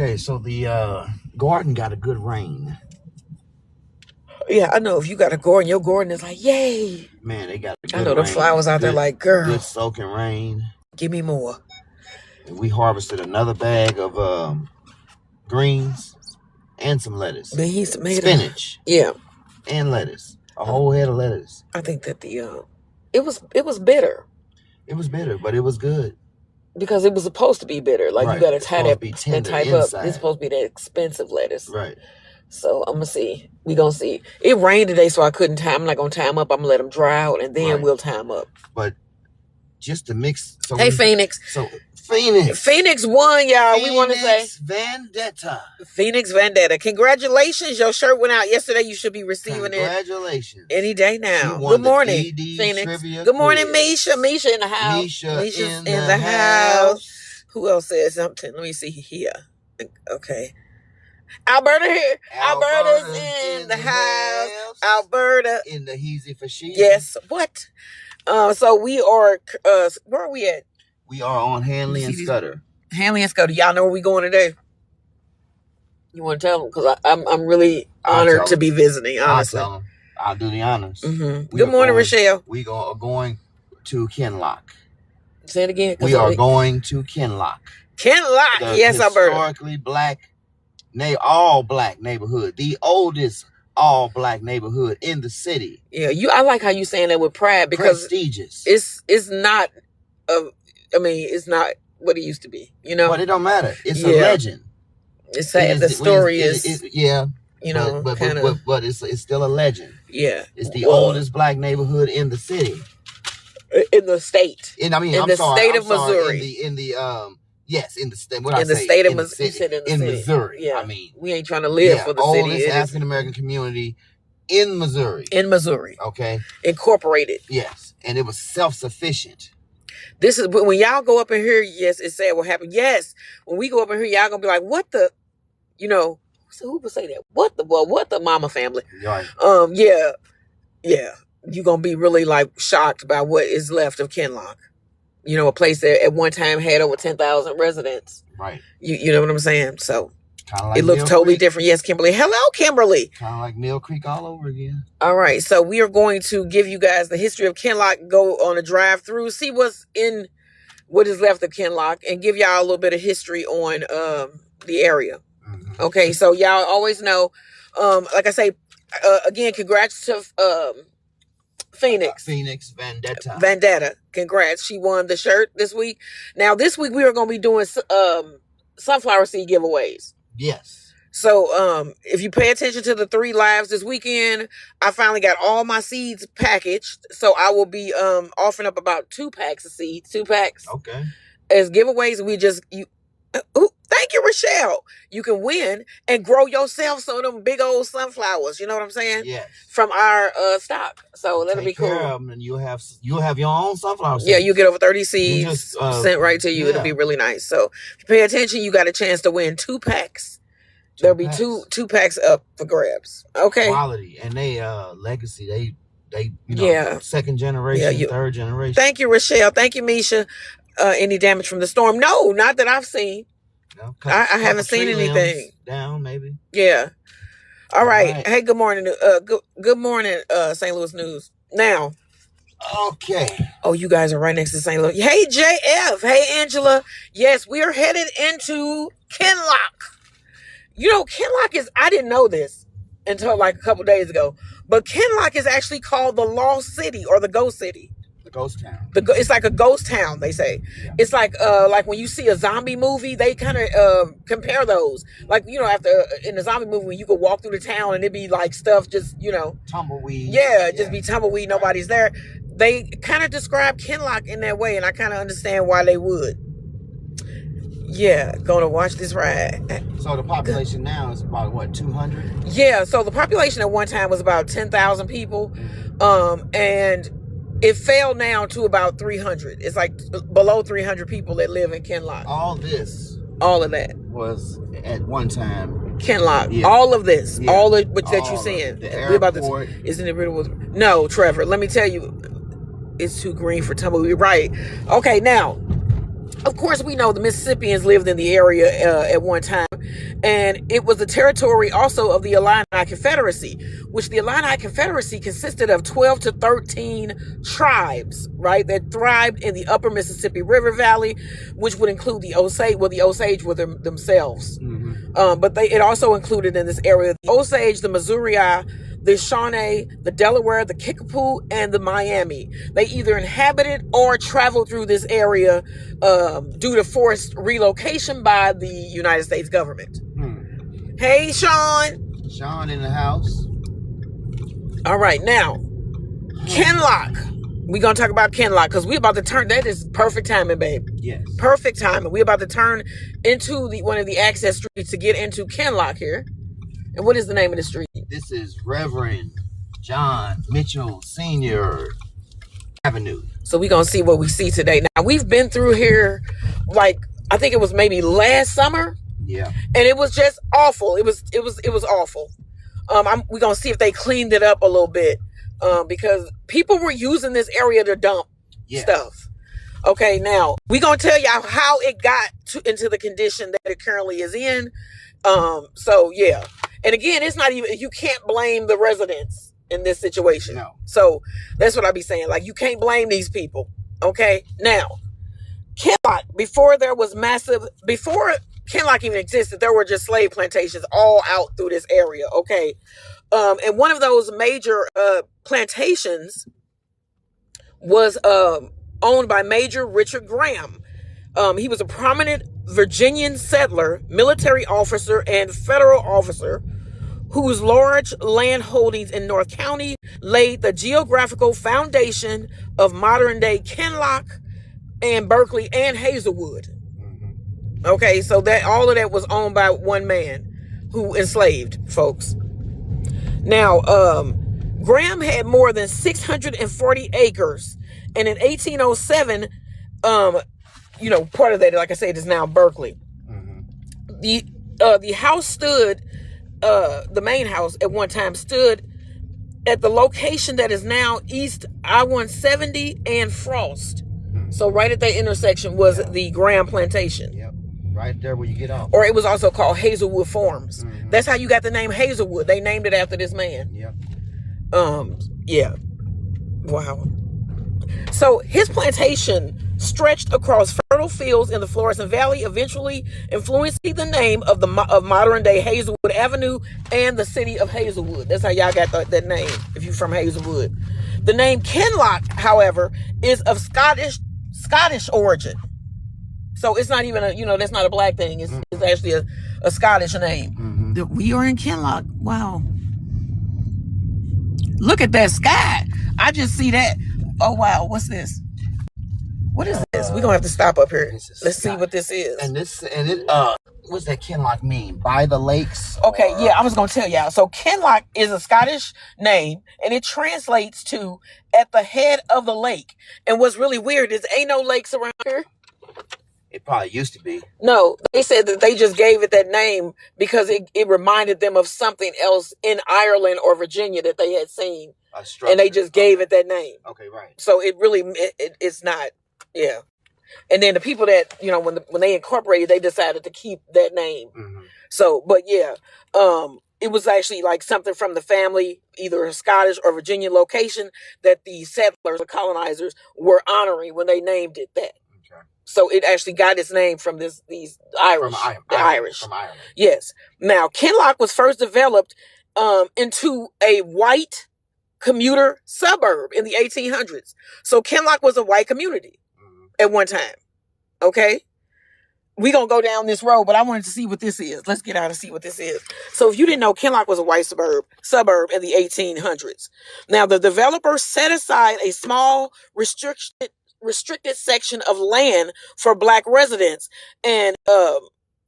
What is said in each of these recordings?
Okay, so the garden got a good rain. Yeah, I know. If you got a garden, your garden is like, yay. Man, they got a good I know the flowers out there like, girl. Good soaking rain. Give me more. And we harvested another bag of greens and some lettuce. Beans, tomatoes. Spinach. Yeah. And lettuce. A whole head of lettuce. I think that it was bitter. It was bitter, but it was good. Because it was supposed to be bitter. Like, right. You got to tie that type inside. up. It's supposed to be that expensive lettuce. Right. So I'm going to see. We're going to see. It rained today, so I couldn't tie. I'm not going to tie them up. I'm going to let them dry out, and then we'll tie them up. But just to mix. So hey, Phoenix. So Phoenix won, y'all. We want to say. Phoenix Vendetta. Congratulations. Your shirt went out yesterday. You should be receiving Congratulations. it any day now. Good morning, Phoenix. Good morning, Misha. Misha in the house. Misha's in the house. Who else said something? Let me see here. Okay. Alberta here. Alberta's in the house. Alberta. In the heezy for she. Yes. What? So we are, where are we at? We are on Hanley and Scudder. Hanley and Scudder. Y'all know where we going today? You want to tell them? Because I'm really honored to be visiting, honestly. I'll tell them. I'll do the honors. Mm-hmm. Good morning, Rochelle. We are going to Kinloch. Say it again. We are going to Kinloch. Kinloch. Yes, Alberta. Historically all black neighborhood. The oldest all black neighborhood in the city. Yeah, I like how you saying that with pride, because prestigious. It's not it's not what it used to be, you know. But it don't matter. It's a legend. It's sad. The story is but it's still a legend. Yeah. It's the oldest black neighborhood in the city. In the state. In the state of Missouri. In the state. What in the state of Missouri. In Missouri. Yeah. I mean, we ain't trying to live for the city. Oldest African American community in Missouri. In Missouri. Okay. Incorporated. Yes. And it was self-sufficient. This is when y'all go up in here. Yes, it's sad what happened. Yes, when we go up in here, y'all gonna be like, "What the?" You know, so who would say that? What the mama family? Right. Yeah. You gonna be really like shocked by what is left of Kinloch. You know, a place that at one time had over 10,000 residents. Right. You know what I'm saying? So. Like it looks totally different. Yes, Kimberly. Hello, Kimberly. Kind of like Mill Creek all over again. All right. So we are going to give you guys the history of Kinloch, go on a drive through, see what is left of Kinloch, and give y'all a little bit of history on the area. Mm-hmm. Okay. So y'all always know, like I say, again, congrats to Phoenix. Phoenix Vendetta. Vendetta. Congrats. She won the shirt this week. Now, this week we are going to be doing sunflower seed giveaways. Yes. So, if you pay attention to the 3 lives this weekend, I finally got all my seeds packaged. So I will be offering up about 2 packs of seeds, 2 packs. Okay. As giveaways. Thank you, Rochelle. You can win and grow yourself some of them big old sunflowers. You know what I'm saying? Yes. From our stock. So that'll be cool. And you'll have your own sunflower seeds. Yeah, you get over 30 seeds sent right to you. Yeah. It'll be really nice. So if you pay attention, you got a chance to win 2 packs. There'll be two packs up for grabs. Okay. Quality. And they legacy. They second generation, third generation. Thank you, Rochelle. Thank you, Misha. Any damage from the storm? No, not that I've seen. No, I haven't seen anything. Down, maybe. Yeah. All right. Hey, good morning. Good morning, St. Louis News. Now. Okay. Oh, you guys are right next to St. Louis. Hey, JF. Hey, Angela. Yes, we are headed into Kinloch. You know, Kinloch I didn't know this until like a couple days ago, but Kinloch is actually called the Lost City or the Ghost City. The ghost town. It's like a ghost town, they say. Yeah. It's like when you see a zombie movie, they kind of compare those. Like, you know, after in a zombie movie, when you could walk through the town and it'd be like stuff just, you know. Tumbleweed. Yeah, just be tumbleweed, nobody's there. They kind of describe Kinloch in that way, and I kind of understand why they would. Yeah, going to watch this ride. So the population now is about, what, 200? Yeah, so the population at one time was about 10,000 people. And it fell now to about 300. It's like below 300 people that live in Kinloch. All of that was at one time Kinloch. Yeah. All of this, all of what that you're seeing. The airport. Isn't it really? No, Trevor. Let me tell you, it's too green for tumbleweed. Right? Okay. Now, of course, we know the Mississippians lived in the area at one time. And it was the territory also of the Illini Confederacy, which the Illini Confederacy consisted of 12 to 13 tribes, right, that thrived in the upper Mississippi River Valley, which would include the Osage. Well, the Osage were themselves. But it also included in this area the Osage, the Missouri, the Shawnee, the Delaware, the Kickapoo, and the Miami. They either inhabited or traveled through this area due to forced relocation by the United States government. Hey, Sean. Sean in the house. All right, now, Kinloch. We're going to talk about Kinloch because we're about to turn. That is perfect timing, babe. Yes. Perfect timing. We're about to turn into one of the access streets to get into Kinloch here. And what is the name of the street? This is Reverend John Mitchell Sr. Avenue. So we're going to see what we see today. Now, we've been through here, like, I think it was maybe last summer. Yeah. And it was just awful. It was awful. We're going to see if they cleaned it up a little bit. Because people were using this area to dump stuff. Okay, now, we're going to tell y'all how it got into the condition that it currently is in. So, yeah. And again, it's not even, you can't blame the residents in this situation. No. So that's what I be saying. Like, you can't blame these people. Okay. Now, Kinloch, before Kinloch even existed, there were just slave plantations all out through this area. Okay. And one of those major, plantations was, owned by Major Richard Graham. He was a prominent Virginian settler, military officer, and federal officer whose large land holdings in North County laid the geographical foundation of modern-day Kinloch and Berkeley and Hazelwood. Okay, so that all of that was owned by one man who enslaved folks. Now, Graham had more than 640 acres, and in 1807, part of that, like I said, is now Berkeley. The house stood, the main house at one time stood at the location that is now East I-170 and Frost. So right at that intersection was the Graham Plantation. Yep. Right there where you get off. Or it was also called Hazelwood Farms. That's how you got the name Hazelwood. They named it after this man. Yep. Yeah. Wow. So his plantation stretched across fertile fields in the Florissant Valley, eventually influencing the name of modern-day Hazelwood Avenue and the city of Hazelwood. That's how y'all got that name, if you're from Hazelwood. The name Kinloch, however, is of Scottish origin. So it's not even that's not a black thing. It's actually a Scottish name. We are in Kinloch. Wow. Look at that sky. I just see that. Oh, wow. What's this? What is this? We're going to have to stop up here. Let's see what this is. What's that Kinloch mean? By the lakes? Okay, yeah, I was going to tell y'all. So Kinloch is a Scottish name, and it translates to at the head of the lake. And what's really weird is ain't no lakes around here. It probably used to be. No, they said that they just gave it that name because it reminded them of something else in Ireland or Virginia that they had seen. And they just gave it that name. Okay, right. So it really, it's not, yeah. And then the people that, when they incorporated, they decided to keep that name. So, but yeah, it was actually like something from the family, either a Scottish or Virginian location that the settlers or colonizers were honoring when they named it that. So it actually got its name from these Irish. From Ireland. Yes. Now, Kinloch was first developed into a white commuter suburb in the 1800s. So Kinloch was a white community at one time. Okay? We're going to go down this road, but I wanted to see what this is. Let's get out and see what this is. So if you didn't know, Kinloch was a white suburb in the 1800s. Now, the developer set aside a small restricted section of land for black residents, and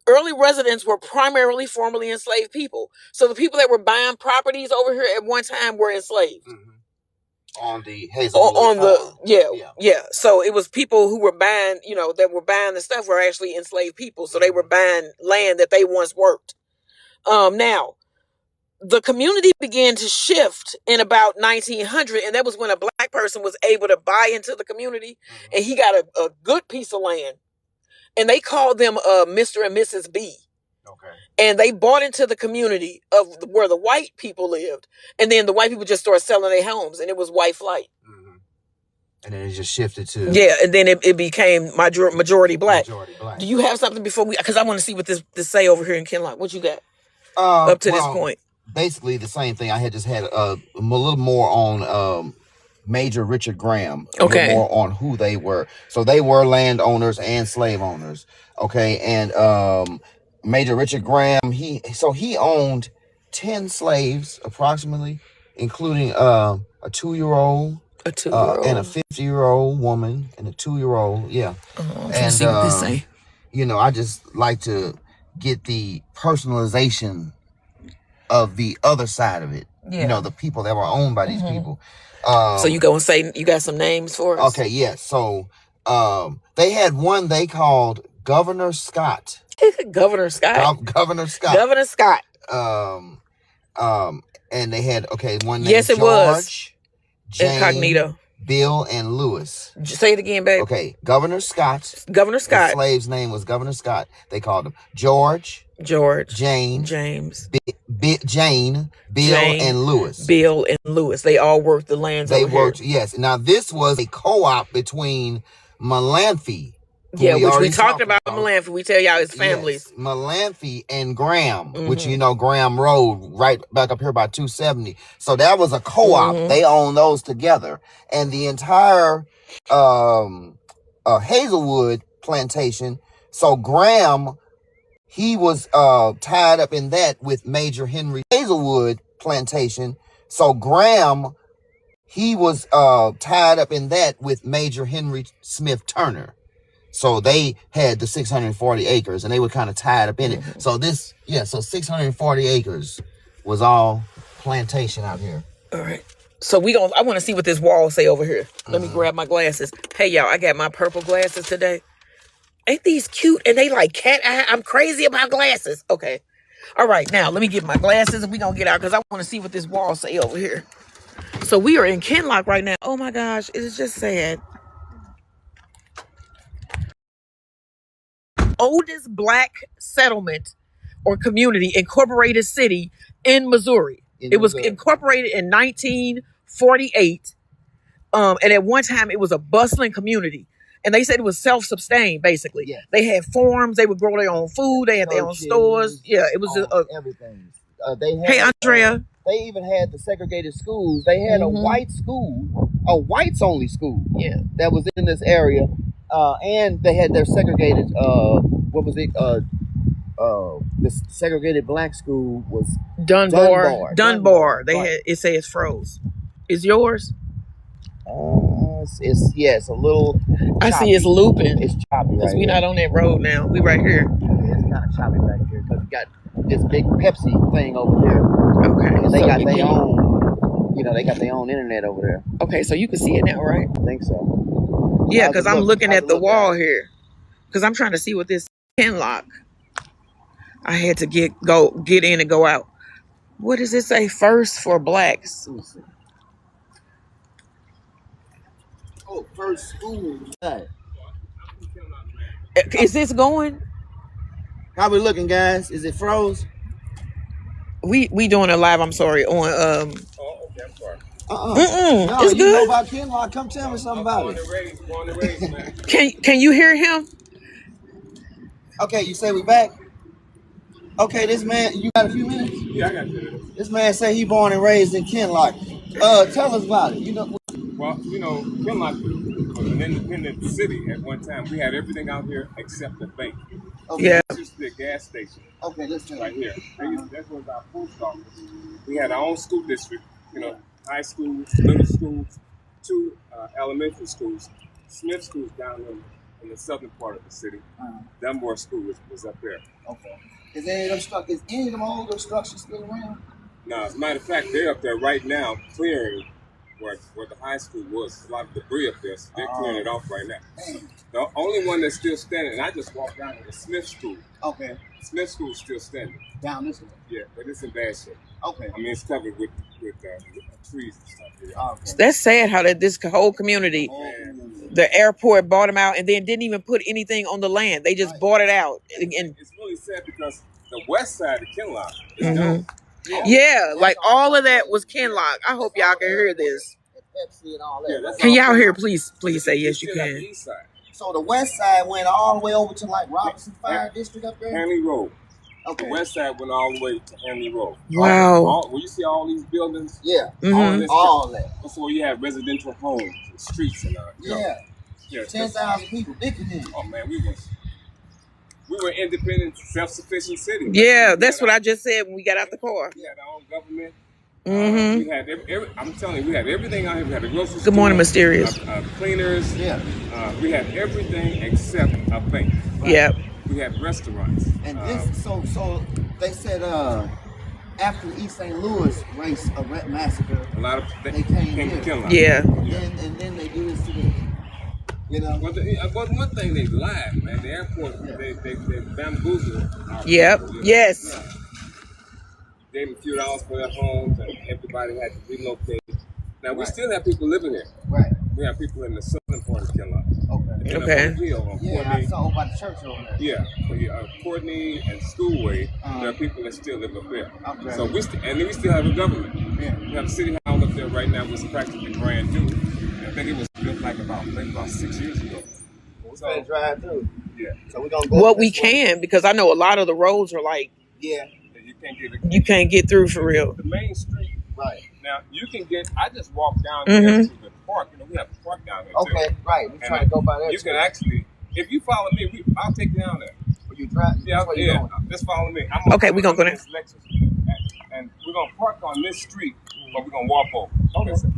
early residents were primarily formerly enslaved people. So the people that were buying properties over here at one time were enslaved. On the Hazelwood. Yeah. So it was people who were buying, that were buying the stuff were actually enslaved people. So they were buying land that they once worked. Now, the community began to shift in about 1900, and that was when a black person was able to buy into the community, and he got a good piece of land, and they called them Mr. and Mrs. B. Okay. And they bought into the community of where the white people lived. And then the white people just started selling their homes, and it was white flight. And then it just shifted to... Yeah, and then it became majority black. Do you have something before we... Because I want to see what this say over here in Kinloch. What you got up to this point? Basically the same thing. I had just had a little more on Major Richard Graham. Okay. More on who they were. So they were landowners and slave owners. Okay, and Major Richard Graham, he owned 10 slaves approximately, including a 2-year-old. A 2-year-old. And a 50-year-old woman and a 2-year-old. Yeah. I'm trying to see what this say. You know, I just like to get the personalization of the other side of it. Yeah. You know, the people that were owned by these people. So you go and say, you got some names for us? Okay, yes. So they had one they called Governor Scott. Governor Scott? Governor Scott. Governor Scott. And they had, one named yes, it George. Was. Jane, Incognito. Bill, and Lewis. Say it again, babe. Okay, Governor Scott. Governor Scott. The slave's name was Governor Scott. They called him George. Jane. James. Jane. Bill, and Lewis. Bill and Lewis. They all worked the lands over here. They worked, yes. Now, this was a co-op between Malamphy. Yeah, which we talked about Malamphy. We tell y'all his families. Yes, Malamphy and Graham, which, you know, Graham Road, right back up here by 270. So that was a co-op. They owned those together. And the entire Hazelwood plantation. So Graham, he was tied up in that with Major Henry Hazelwood plantation. So Graham, he was tied up in that with Major Henry Smith Turner. So they had the 640 acres and they were kind of tied up in it. So so 640 acres was all plantation out here. All right. So I want to see what this wall say over here. Let me grab my glasses. Hey, y'all, I got my purple glasses today. Ain't these cute? And they like cat eye. I'm crazy about glasses. Okay. All right. Now, let me get my glasses and we're going to get out because I want to see what this wall say over here. So we are in Kinloch right now. Oh, my gosh. It is just sad. Oldest black settlement or community, incorporated city in Missouri. It was incorporated in 1948. And at one time it was a bustling community. And they said it was self-sustained, basically. Yeah. They had farms, they would grow their own food, they had their own stores. Yeah, it was everything. Hey, Andrea. They even had the segregated schools. They had a white school, a whites only school. Yeah. That was in this area. And they had their segregated, this segregated black school was Dunbar. They had, it say it's froze. Is yours? It's a little choppy. I see it's looping. It's choppy right we not on that road now. We right here. It's kind of choppy back here because we got this big Pepsi thing over here. Okay. And they got their own, they got their own internet over there. Okay, so you can see it now, right? I think so. Yeah, because I'm looking at the wall here. Because I'm trying to see what this Kinloch. I had to get in and go out. What does it say? First for blacks. Oh, first school. Is this going? How we looking, guys? Is it froze? We doing it live. I'm sorry on Oh, okay, I'm sorry. No, it's you good. know about Kinloch? Come tell me something about it. Can you hear him? Okay, you say we back? Okay, this man, you got a few minutes? Yeah, I got a few minutes. This man say he born and raised in Kinloch. Tell us about it. Well, Kinloch was an independent city at one time. We had everything out here except the bank. Okay. Yeah. This used to be a gas station. Okay, let's tell right here. That was our post office. We had our own school district, high school, middle school, 2 elementary schools, Smith schools down in the southern part of the city. Dunbar School was up there. Okay. Is any of them older structures still around? No, as a matter of fact, they're up there right now clearing where the high school was. A lot of debris up there, so they're clearing it off right now. Damn. The only one that's still standing, and I just walked down to the Smith School. Okay. Smith School is still standing. Down this way? Yeah, but it's in bad shape. Okay. I mean, it's covered with trees and stuff here. Okay. That's sad how this whole community, the airport bought them out and then didn't even put anything on the land. They just bought it out. And it's really sad because the west side of Kinloch is Mhm. gone. Yeah, like all of that was Kinloch. I hope y'all can hear this. Pepsi and all that. Yeah, that's Can all y'all hear? Kinloch. Please say yes, you Still got can. the east side. So the west side went all the way over to like Robinson Fire District up there? Hanley Road. Okay. The west side went all the way to Hanley Road. Wow. Where you see all these buildings? Yeah. Mhm. All that. That's where you have residential homes and streets and Yeah. 10,000 people, big community. Oh man, we were independent, self-sufficient city. Yeah, that's what I just said when we got out the car. We had our own government. Mhm. We had I'm telling you, we had everything out here. We had a grocery store. Good morning, Mysterious. Cleaners. Yeah. We had everything except a bank. Yep. We had restaurants. And this, so they said after the East St. Louis massacre, A lot of they came to here. Kinloch. Yeah. And then they do this to the, you know. Well, one thing they lied, man. The airport, they bamboozled our Yep. people, Yes. Yeah. Gave them a few dollars for their homes, and everybody had to relocate. Now we still have people living here. Right. We have people in the southern part of Kinloch. Okay. Okay. On the hill, on Yeah, I Courtney. saw by the church over there. Yeah, Courtney and Schoolway. There are people that still live up there. Okay. So we still have a government. Yeah. We have a city hall up there right now, which is practically brand new. I think it was built like about 6 years ago. We're going to drive through. Yeah. So we're going to go. What we can, because I know a lot of the roads are like Yeah. you can't get through for real. The main street. Right. Now you can get. I just walked down there to the park. You know, we have a park down there too. Okay. Right. We're And trying to go by there. You can actually, if you follow me, I'll take you down there. You drive. Yeah, Where you going? just follow me. Okay, we're gonna go there. And we're gonna park on this street, but we're gonna walk over. Okay.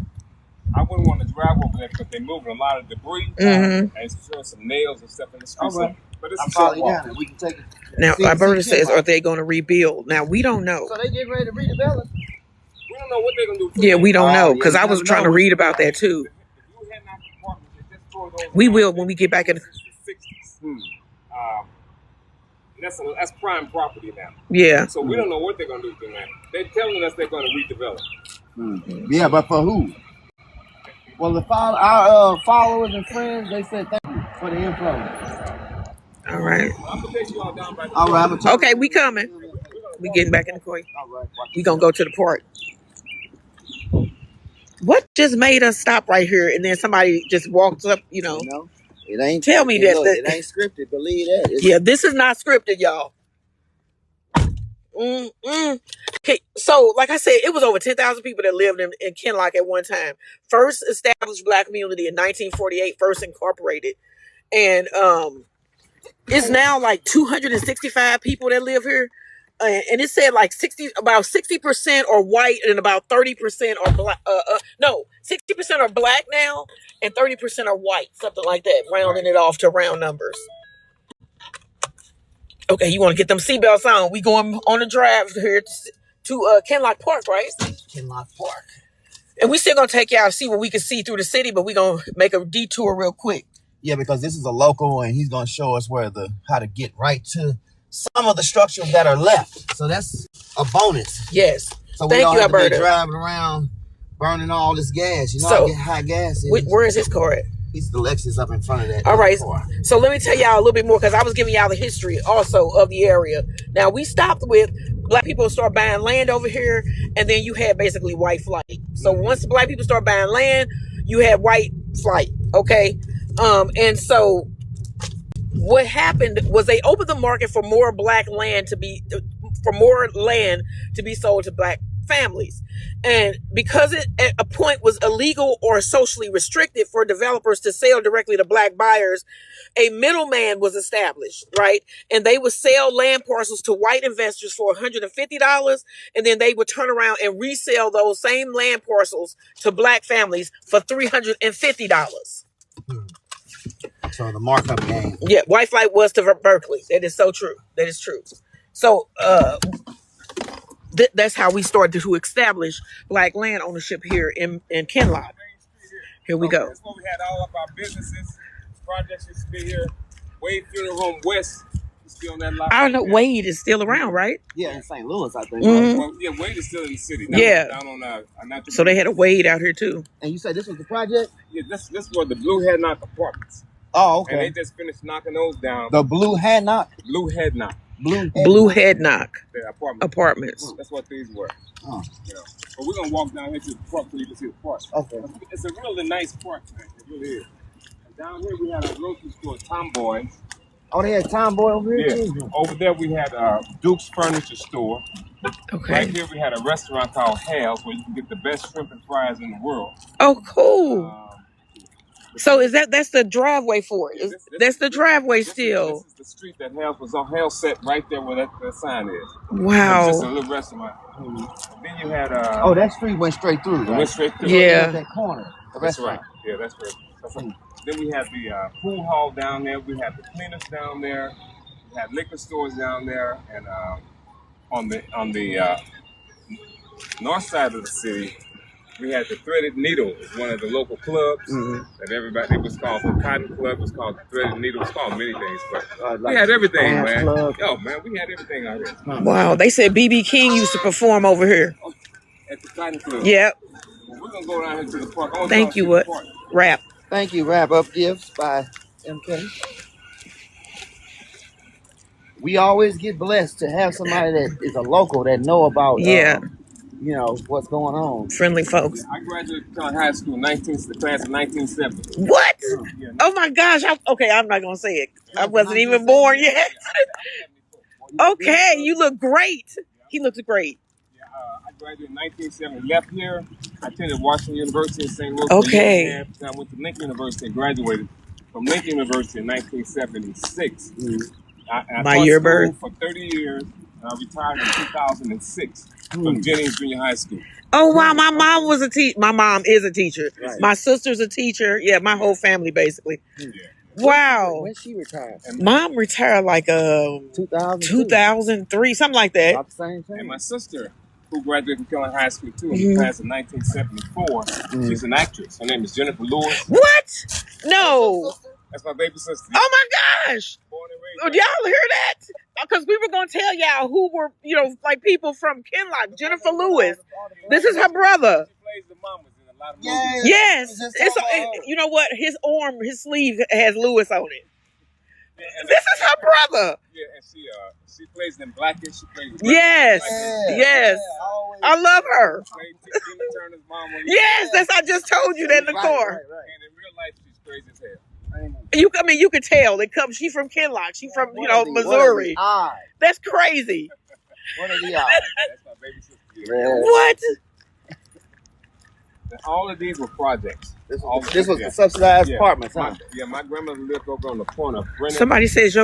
I wouldn't want to drive over there because they're moving a lot of debris and it's showing some nails and stuff in the street. All right. But it's I'm a short following you walk. down. We can take it. Now, See Alberta says, Kinloch. are they going to rebuild? Now, we don't know. So they getting ready to redevelop. We don't know what they're gonna do. Yeah, we don't know, yeah, because we I was don't trying to know. read about that too. If you head out the park, they just tore those We down. will when we get back in. 60s. That's prime property now. Yeah. So we don't know what they're gonna do with that. They're telling us they're gonna redevelop. Yeah, but for who? Well, our followers and friends, they said thank you for the info. All right. I'm gonna take you all down by the All right, I'm gonna Okay, we coming. We getting back in the car. All right. We gonna go to the park. What just made us stop right here, and then somebody just walks up? You know. You know, it ain't. Tell me that- that- it ain't scripted. Believe that. It's, Yeah, this is not scripted, y'all. Okay, so like I said, it was over 10,000 people that lived in Kinloch at one time. First established black community in 1948, first incorporated. And it's now like 265 people that live here. And it said like about 60% are white and about 30% are black. 60% are black now and 30% are white, something like that, rounding it off to round numbers. Okay, you want to get them seatbelts on? We going on a drive here to Kinloch Park, right? Kinloch Park. And we still gonna take y'all to see what we can see through the city, but we gonna make a detour real quick. Yeah, because this is a local, and he's gonna show us how to get right to some of the structures that are left. So that's a bonus. Yes. So Thank we don't you, have to be Alberta. driving around burning all this gas. You know So, how high gas is. Where is his car at? He's the Lexus up in front of that. All right. car. So let me tell y'all a little bit more, because I was giving y'all the history also of the area. Now, we stopped with black people start buying land over here, and then you had basically white flight. So once black people start buying land, you had white flight. Okay. And so what happened was they opened the market for more land to be sold to black families. And because it at a point was illegal or socially restricted for developers to sell directly to black buyers, a middleman was established, right? And they would sell land parcels to white investors for $150, and then they would turn around and resell those same land parcels to black families for $350. So the markup game. Yeah, white flight was to Berkeley. That is so true. That is true. So that's how we started to establish black land ownership here in Kinloch. Here we go. That's where we had all of our businesses. Projects used to be here. Wade Funeral Home West used to be on that lot. I don't know. Wade is still around, right? Yeah, in St. Louis, I think. Mhm. Well, yeah, Wade is still in the city. Yeah. Down on So they had a Wade out here too. And you said this was the project? Yeah, this was the Blue Head Knock apartments. Oh, And they okay. just finished knocking those down. The Blue Head Knock. Blue Head Knock. Blue Head Knock The Apartments. That's what these were. You know. But we're gonna walk down here to the park so you can see the park. Okay. It's a really nice park, man. It really is. And down here we had a grocery store, Tomboy. Oh, they had Tomboy over here too? Over there we had Duke's Furniture Store. Okay. Right here we had a restaurant called Hal's where you can get the best shrimp and fries in the world. Oh, cool. So that's the driveway for it? That's the driveway still? This is the street that Hal's was on. Hal's set right there where that sign is. Wow. It's just a little restaurant. And then you had oh, that street went straight through, right? Went straight through. Yeah. That corner. That's right. Yeah, that's right. Then we had the pool hall down there. We had the cleaners down there. We had liquor stores down there. And on the north side of the city, we had the Threaded Needle, one of the local clubs that everybody, it was called the Cotton Club, it was called the Threaded Needle, it was called many things, but we had everything, man. Yo, man, we had everything out here. Wow, they said B.B. King used to perform over here. At the Cotton Club. Yep. Well, we're going to go down here to the park. Thank you, Wrap. Thank you, Wrap Up Gifts by MK. We always get blessed to have somebody that is a local that know about you know, what's going on. Friendly folks. I graduated from high school, the class of 1970. What? Oh my gosh. Okay, I'm not going to say it. I wasn't even born yet. Okay, you look great. He looks great. I graduated in 1970, left here. I attended Washington University in St. Louis. Okay. I went to Lincoln University and graduated from Lincoln University in 1976. I My year of birth. For 30 years. I retired in 2006 from Jennings Junior High School. Oh wow, my mom was a teacher. My mom is a teacher. Right. My sister's a teacher. Yeah, my whole family basically. Yeah. Wow. When she retired? Mom retired like 2003, something like that. About the same time. And my sister, who graduated from Kinloch High School too, in the class of 1974, she's an actress. Her name is Jennifer Lewis. What? No. That's my baby sister. Oh my gosh. Born and raised. Oh, y'all hear that? Because we were going to tell y'all who were, you know, like people from Kinloch. Jennifer Lewis. This is her brother. She plays the mamas in a lot of movies. Yes. You know what? His his sleeve has Lewis on it. This is her brother. Yeah, and she plays in Blackish. She plays. Yes. Yes. I love her. Tina Turner's mom. Yes, I just told you that in the car. And in real life, she's crazy as hell. You could tell. She's from Kinloch. She's from, Missouri. That's crazy. What are the odds? That's my baby sister. What? All of these were projects. This was the subsidized apartments, huh? My grandmother lived over on the corner of Brennan. Somebody says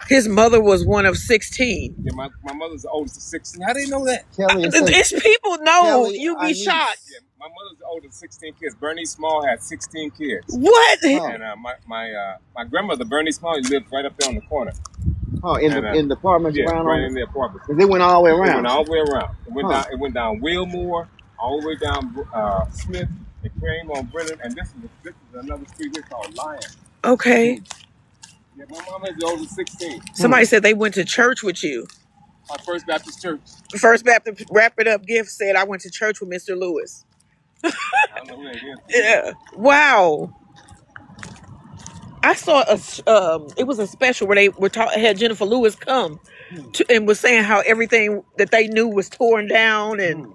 his mother was one of 16. Yeah, my mother's the oldest of 16. How do you know that? It's people know. Kelly, You'd be shocked. Yeah, my mother's the oldest of 16 kids. Bernice Small had 16 kids. What? And my grandmother, Bernice Small, lived right up there on the corner. Oh, in the apartments around? Right in the apartments. They went all the way around? It went all the way around. It went down Wilmore, all the way down Smith. It came on Brennan, and this is another street here called Lion. Okay. Yeah, my mom is the oldest 16. Somebody said they went to church with you. Our First Baptist Church. First Baptist Wrap It Up Gift said I went to church with Mr. Lewis. I don't know who that is. Yeah. Wow. I saw it was a special where they had Jennifer Lewis come and was saying how everything that they knew was torn down and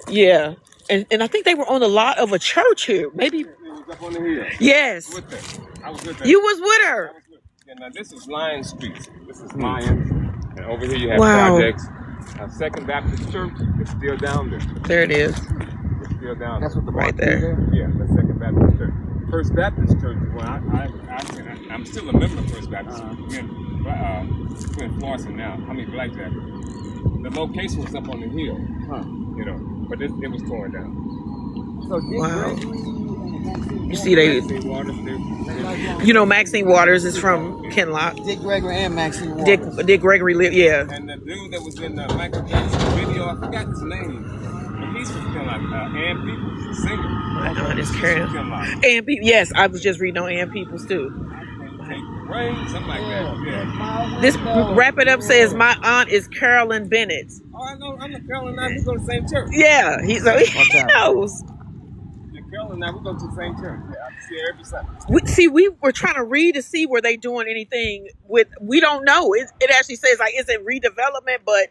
yeah. And I think they were on the lot of a church here. Maybe. It was up on the hill. Yes. I was with her. You was with her. Yeah, now this is Lion Street. This is Lion. And over here you have projects. Second Baptist Church is still down there. There it is. It's still down there. That's what the right there. Yeah, the Second Baptist Church. First Baptist Church is where I'm still a member of First Baptist Church. We're in Florissant now. Blackjack. The location was up on the hill. But it was torn down. So Dick Gregory and you see Maxine Waters, Maxine Waters is from Kinloch. Dick Gregory and Maxine Waters. Dick Gregory lived, yeah. And the dude that was in Michael Jackson's video, I forgot his name. But he's from Kinloch. Ann Peoples, the singer. I know it is Karen. Ann Peoples, yes, I was just reading on Ann Peoples too. Right? Something like that. Yeah. This Wrap It Up says my aunt is Carolyn Bennett. Oh, I know. I'm a Carolyn. We go to the same church. Yeah, he knows. Yeah, Carolyn and I, we go to the same church. Yeah, I see her every Sunday. We were trying to read to see were they doing anything with. We don't know. It actually says like is it redevelopment, but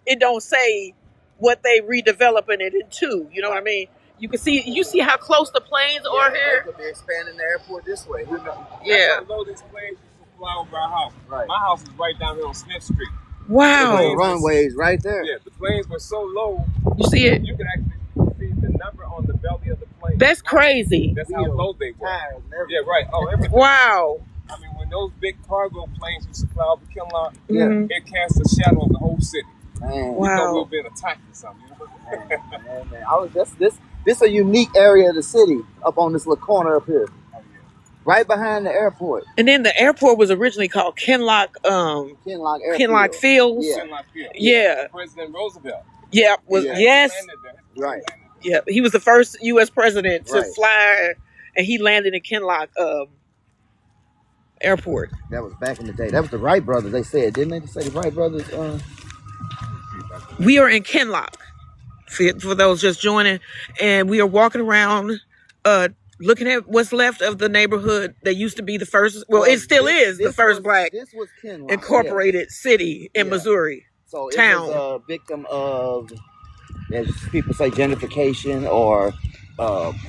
it don't say what they redeveloping it into. You know what I mean? You can see how close the planes are here. They could be expanding the airport this way. Who knows? Yeah. That's how low these planes used to fly over our house. Right. My house is right down here on Smith Street. Wow. The runways right there. Yeah, the planes were so low. You see it? You could actually see the number on the belly of the plane. That's crazy. That's how low they were. Yeah, right. Oh, everything. Wow. I mean, when those big cargo planes used to fly over Kinloch, Mhm. it cast a shadow of the whole city. Man. We thought we Wow. were being attacked or something. You know? Man. This a unique area of the city up on this little corner up here. Right behind the airport. And then the airport was originally called Kinloch Kinloch Airfield. Kinloch Fields. Yeah. Kinloch Field. Yeah. President Roosevelt. Yeah. Was Yeah. yes. Landed there. Right. Yeah. He was the first U.S. president to Right. fly, and he landed in Kinloch Airport. That was back in the day. That was the Wright brothers, they said, didn't they? They say the Wright brothers. We are in Kinloch for those just joining, and we are walking around looking at what's left of the neighborhood that used to be the first, well, it still is the first black This was Kinloch, incorporated city in Yeah. Missouri. So it town. was a victim of, as people say, gentrification or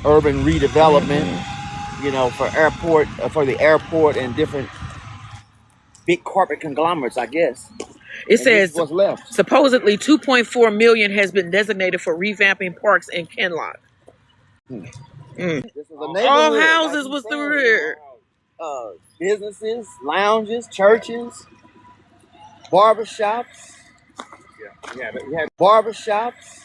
urban redevelopment. You know, for the airport and different big corporate conglomerates, I guess. It And says this was left. supposedly 2.4 million has been designated for revamping parks in Kinloch. This was a All neighborhood, houses like was you through said. here. Businesses, lounges, churches, barbershops. Yeah, we had Barbershops,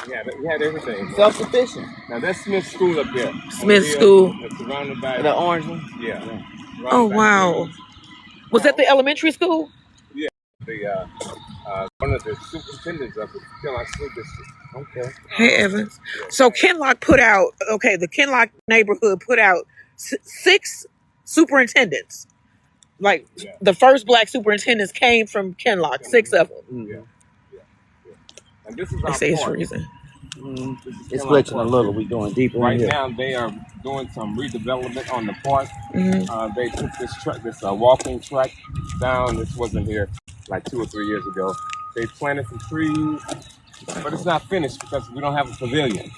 we had everything. self-sufficient. Now that's Smith School up there. Smith Over School. It's surrounded by The orange one. yeah. Surrounded Oh by wow. buildings. Was that the elementary school? The one of the superintendents of the Kinloch School District. Okay. Hey Evans. So Kinloch put out, the Kinloch neighborhood put out 6 superintendents. Like Yeah. the first black superintendents came from Kinloch, 6 of them. Mm. And this is They our say it's park. reason. Mm. This is It's Kinloch glitching a Park. little. We going deeper Right in here. now, they are doing some redevelopment on the park. Mhm. They took this walking track down. This wasn't here like 2 or 3 years ago. They planted some trees, but it's not finished because we don't have a pavilion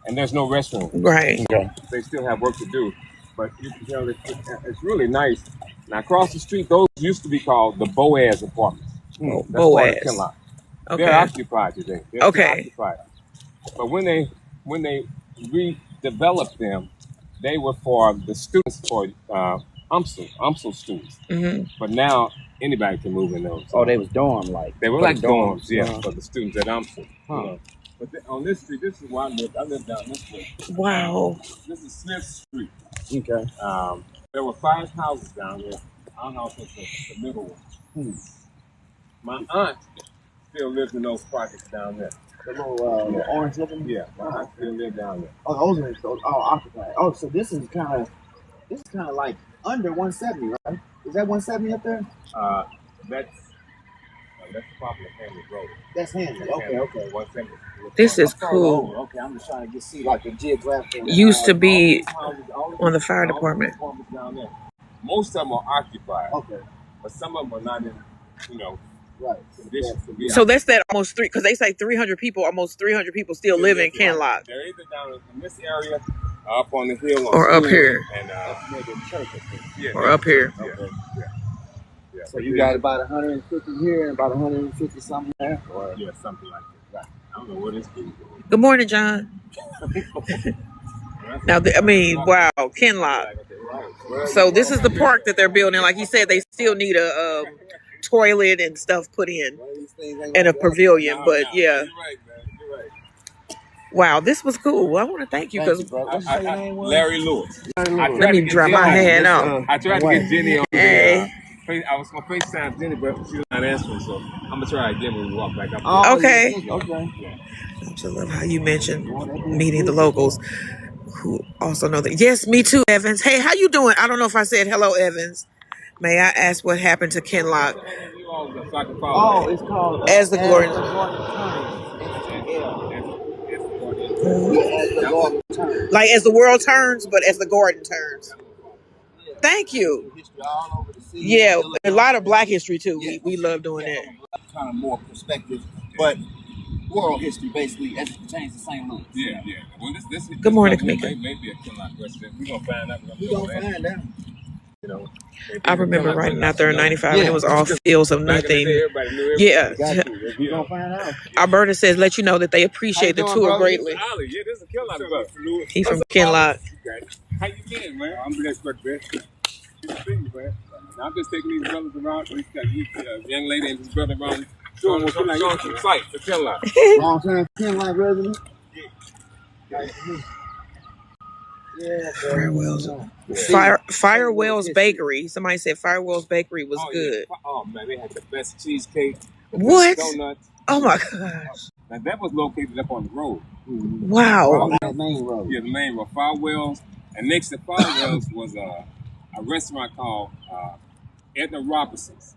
and there's no restroom. Right. Okay. They still have work to do, but you can tell it's really nice. Now across the street, those used to be called the Boaz Apartments. That's part of Boaz. Kinloch. Okay. They're occupied today. They're still Okay. occupied. But when they redeveloped them, they were for the students, for UMSL students. hmm But now anybody can move in those. Oh, they was dorm like. They were like dorms, yeah, Uh-huh. for the students at UMSL. Huh. You know. But on this street, this is where I live. I live down this way. Wow. This is Smith Street. Okay. There were 5 houses down there. I don't know if it's the middle one. My aunt still lives in those projects down there. The little orange looking. Yeah, my aunt still lives down there. Oh, those are occupied. Oh, so this is kind of like under 170, right? Is that 170 up there? That's Popular Family Road. That's Hammond. Okay. 170. This is Further cool. over. Okay, I'm just trying to see like the geographical. Used to be All these houses, on the fire all these department. apartments down there. Most of them are occupied, Okay. but some of them are not in, Right. condition to be So that's that almost 3, because they say 300 people, almost 300 people still live in Kinloch. They're either down in this area, up on the hill, Or up School, here. and Maybe a church up there. yeah, Or up here. Yeah, yeah. So you got about 150 here and about 150 something there? Or Yeah, something like that. Right. I don't know what it's doing. Good morning, John. Now, wow, Kinloch. So this is the park that they're building. Like you said, they still need a toilet and stuff put in and a pavilion. But yeah, You're right, man. You're right. wow, this was cool. I want to thank you because Larry Lewis. let me dry my hand out. I tried to get Jenny on Hey. I was going to FaceTime Jenny, but she's not answering, so I'm going to try again when we walk back up. Oh, Okay. Okay. I just love how you mentioned meeting the locals who also know that. Yes, me too, Evans. Hey, how you doing? I don't know if I said hello, Evans. May I ask what happened to Kinloch? Oh, it's called As the Glory. Like as the world turns, but as the garden turns. Thank you. Yeah, a lot of Black history too. We love doing that. Kind of more perspective, but world history basically as it pertains to St. Louis. Yeah. Well, Good morning, may Kamika. be a Kinloch resident. We're gonna find out. We're gonna find out. You know, I remember riding out there in '95, and it was all fields of nothing. Yeah. We're gonna find out. Alberta says, let you know that they appreciate the tour greatly. Yeah, this is a Kinloch brother. He from Kinloch. How you been, man? I'm blessed, but best. Good to see you, man. I'm just taking these brothers around. These young lady and his brother around. Showing some sight for Kinloch. Long time Kinloch resident. Firewell's Bakery. Somebody said Firewell's Bakery was good. Yeah. Oh man, they had the best cheesecake. What? Donuts. Oh my gosh. Now that was located up on the road. Wow. The main road. Yeah, the main road. Firewell's, and next to Firewell's was a restaurant called Edna Robinson's.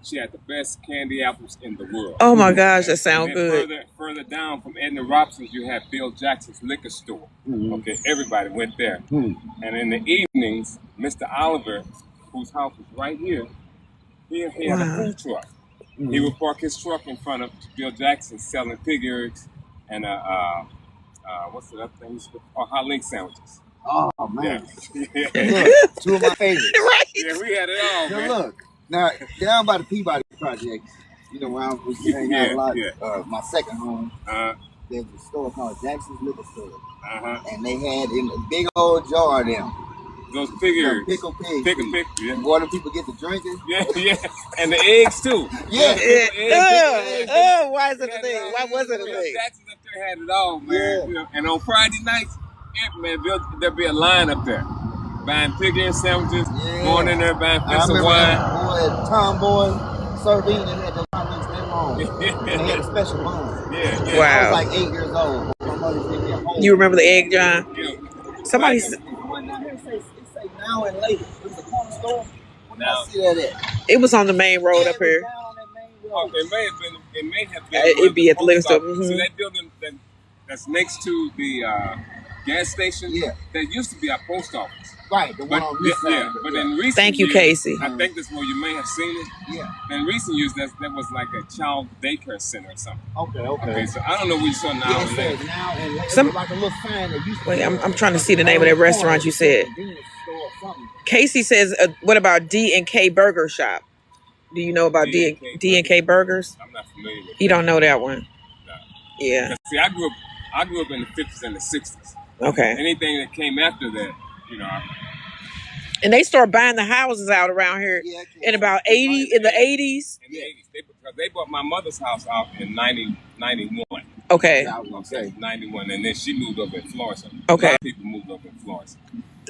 She had the best candy apples in the world. Oh my gosh, that sounds good. Further down from Edna Robinson's, you had Bill Jackson's liquor store. Okay, everybody went there. And in the evenings, Mr. Oliver, whose house was right here, he had a food truck. He would park his truck in front of Bill Jackson selling pig ears and what's the other thing? Hot link sandwiches. Oh man, Yeah. Look, two of my favorites. Right. Yeah, we had it all, man. Now look, now down by the Peabody Project, you know where I was hanging out a lot. My second home, there's a store called Jackson's Liquor Store, and they had in a big old jar of them. Those pig ears. Pickle pigs. Pickle, yeah. Boy, them people get to drinking. Yeah. And the eggs too. Yeah. Why is it a thing? Why was it a Bill thing? Jackson up there had it all, man. Yeah. You know, and on Friday nights, man, there'd be a line up there. Buying pig ear sandwiches, going in there buying fist of wine. Boy, Tomboy, Sardine, and had the hot links them on. They had a special bone. Yeah. Wow. I was like 8 years old. My mother gave me a whole. You remember the egg, John? Yeah. Somebody It say now and later. It was a corner store. Where did I see that at? it was on the main road up here. Oh, it may have been. It'd be at the liquor store. So that building that's next to the gas station. Yeah. There used to be a post office. Right, the one on this side. Yeah, but in recent Thank you, years, Casey. I think that's where you may have seen it. Yeah. In recent years, that was like a child daycare center or something. Okay. So I don't know what you saw now. Yeah, it and said later. now and later. Some- Like a little sign that used to Wait, be I'm trying to see the name of that restaurant you said. Casey says, what about D&K Burger Shop? Do you know about D&K Burgers? I'm not familiar with He don't know that one. No. Yeah. See, I grew up in the 50s and the 60s. Okay. Anything that came after that, you know. And they start buying the houses out around here in about the 80s. In the 80s. Because they bought my mother's house out in 91. Okay. 91, and then she moved over in Florida. Okay. A lot of people moved over in Florida.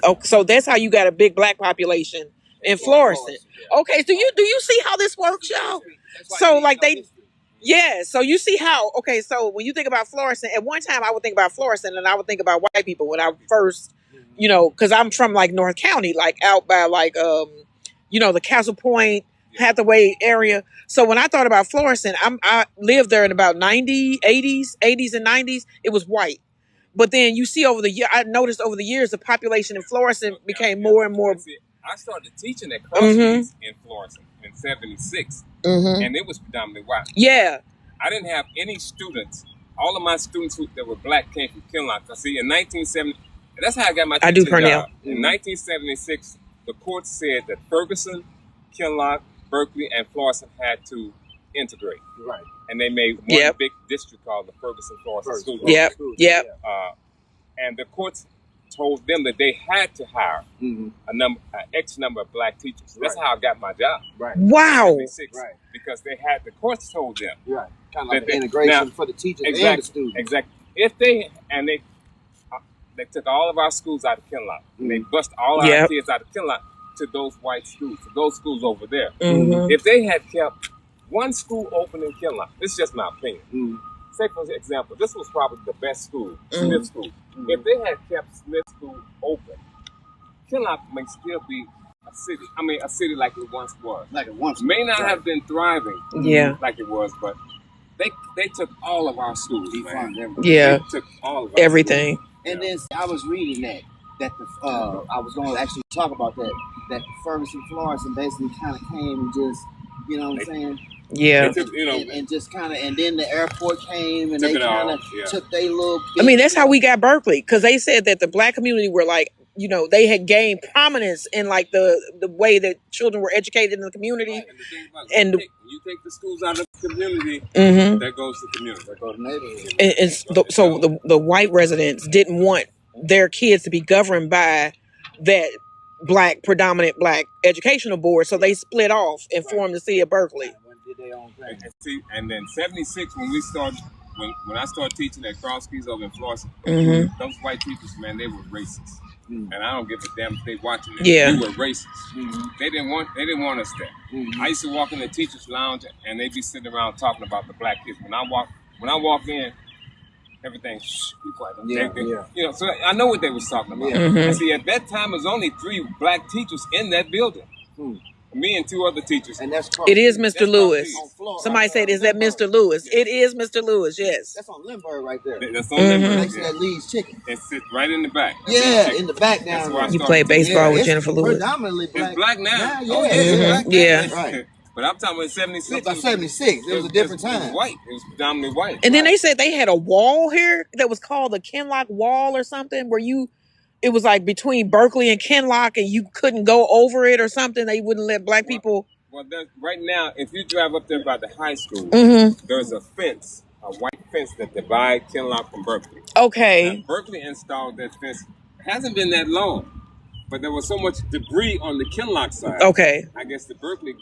Oh, so that's how you got a big Black population in Florissant. Okay, so do you see how this works, y'all? So like so you see how, okay, so when you think about Florissant, at one time I would think about Florissant and I would think about white people when I first, you know, because I'm from like North County, like out by like, you know, the Castle Point, Hathaway area. So when I thought about Florissant, I lived there in about 80s and 90s. It was white. But then you see I noticed over the years, the population in Florissant became more and more. I started teaching at Crossroads in Florissant in 76, and it was predominantly white. Yeah. I didn't have any students. All of my students that were Black came from Kinloch. I see in 1970, that's how I got my teaching job. In 1976, the court said that Ferguson, Kinloch, Berkeley, and Florissant had to integrate. Right. And they made one big district called the Ferguson-Florissant School District. Yep. And the courts told them that they had to hire an X number of Black teachers. That's how I got my job. Right. Wow. Right. Because the courts told them. Right. Kind of like the integration for the teachers and the students. Exactly. If they took all of our schools out of Kinloch. And they bust all our kids out of Kinloch to those white schools, to those schools over there. If they had kept one school open in Kinloch, this is just my opinion. Say, for example, this was probably the best school, Smith School. If they had kept Smith School open, Kinloch may still be a city. I mean, a city like it once was. Like it once may not have been thriving like it was, but They took all of our schools, man. Yeah. They took all of our Everything. schools. And then I was reading that I was going to actually talk about that Ferguson, Florence, and basically kind of came and just, you know what I'm saying? Yeah. They took, you know, and just kind of, and then the airport came and Took they it all, kind of yeah. took their little. I mean, that's how we got Berkeley, because they said that the black community were like, you know, they had gained prominence in like the way that children were educated in the community. Right. And the thing about And when you take the schools out of the community, Mhm. that goes to the community. That goes to the neighborhood. and so the white residents didn't want their kids to be governed by that predominant black educational board, so they split off and formed the city of Berkeley. And then 76 when we started, when I started teaching at Krosky's over in Florence, those white teachers, man, they were racist. And I don't give a damn if they watching it. Yeah. They were racist. They didn't want us there. I used to walk in the teachers' lounge and they'd be sitting around talking about the black kids. When I walk in, everything be quiet. You know, so I know what they was talking about. And see, at that time, there's only 3 black teachers in that building. Me and 2 other teachers. And that's It is Mr. Lewis. Somebody said, "Is that Mr. Lewis?" It is Mr. Lewis. Yes. That's on Lindbergh right there. That's on Lindbergh. Next to that Lee's Chicken. It sits right in the back. Yeah, in the back down there. You played baseball with Jennifer Lewis. Predominantly black. It's black now. Yeah. Right. But I'm talking about 76. About 76. It was a different time. It was white. It was predominantly white. And then they said they had a wall here that was called the Kinloch Wall or something, where it was like between Berkeley and Kinloch, and you couldn't go over it or something. They wouldn't let black people. Well, right now, if you drive up there by the high school, there's a fence, a white fence that divides Kinloch from Berkeley. Okay. Now, Berkeley installed that fence. It hasn't been that long, but there was so much debris on the Kinloch side. Okay. I guess the Berkeley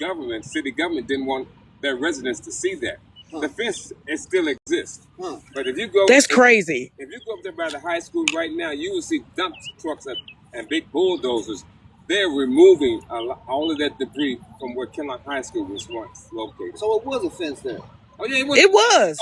city government didn't want their residents to see that. The fence, it still exists. But if you go... That's crazy. If you go up there by the high school right now, you will see dump trucks and big bulldozers. They're removing all of that debris from where Kinloch High School was once located. So it was a fence there. Oh yeah, it was.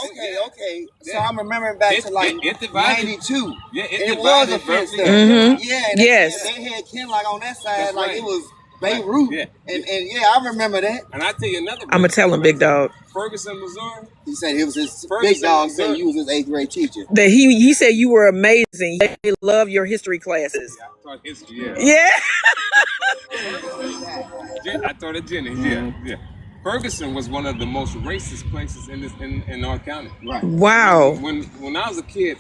Okay. So I'm remembering back to like 92. Yeah, it was a fence there. Yeah. Yes. They had Kinloch on that side. That's it was Beirut. Yeah. And I remember that. And I tell you another. I'm gonna tell him, Big Dog. Ferguson, Missouri. He said he was his Big Dog. Said you was his 8th grade teacher. That he said you were amazing. They love your history classes. Yeah, I taught history. Yeah. I taught at Jenny. Yeah. Ferguson was one of the most racist places in North County. Right. Wow. When I was a kid,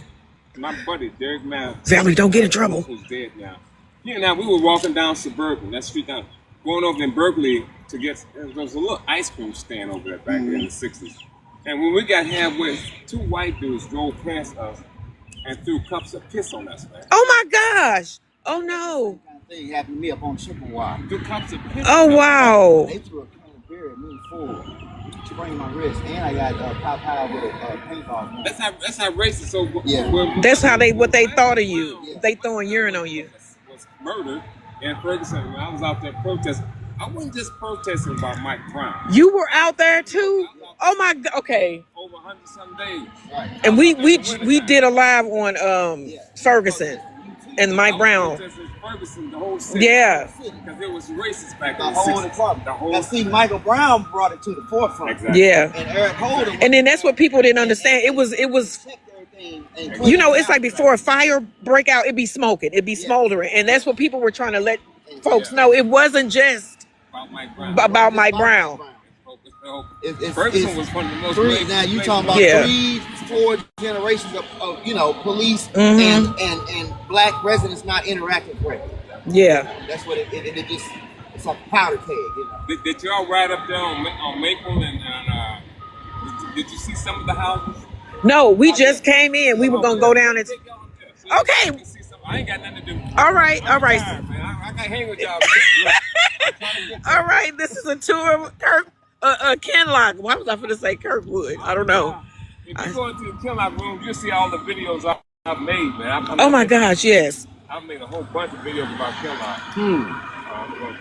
my buddy Derek Mann. Valerie, don't get in trouble. Who's dead now. He and I, we were walking down Suburban, that street down, going over in Berkeley to get, there was a little ice cream stand over there back there in the 60s. And when we got halfway, 2 white dudes drove past us and threw cups of piss on us, man. Oh my gosh. Oh no. That kind of thing happened to me up on Chippewa. Threw cups of piss. Oh wow. They threw a can of beer at me full. Sprained my wrist, and I got popped with a paintball gun. That's how racist. So that's how what they thought of you. Yeah. They throwing urine on you. Was murdered in Ferguson. When I was out there protesting, I wasn't just protesting about Mike Brown. You were out there too. Oh my God. Okay. Over 100-some days. Right. And we did a live on Ferguson and Mike Brown. Ferguson, the whole city. Yeah. Because it was racist back the in whole the 60s. Department. Now see, Michael Brown brought it to the forefront. Exactly. Yeah. And Eric Holder. And then that's what people didn't understand. It was. You know, it's like before a fire break out, it'd be smoking, it'd be smoldering, and that's what people were trying to let folks know. It wasn't just about Mike Brown. Ferguson was one of the most. Now you talking about 3-4 generations of police and black residents not interacting correctly. Yeah, that's what it just. It's like a powder keg, you know. Did y'all ride up there on Maple and did you see some of the houses? No, we just came in. We were gonna go down and. Okay. I ain't got nothing to do. All right. I can't hang with y'all. All right. This is a tour of Kinloch. Why was I going to say Kirkwood? I don't know. If you go into the Kinloch room, you'll see all the videos I've made, man. Oh my gosh, yes. I've made a whole bunch of videos about Kinloch.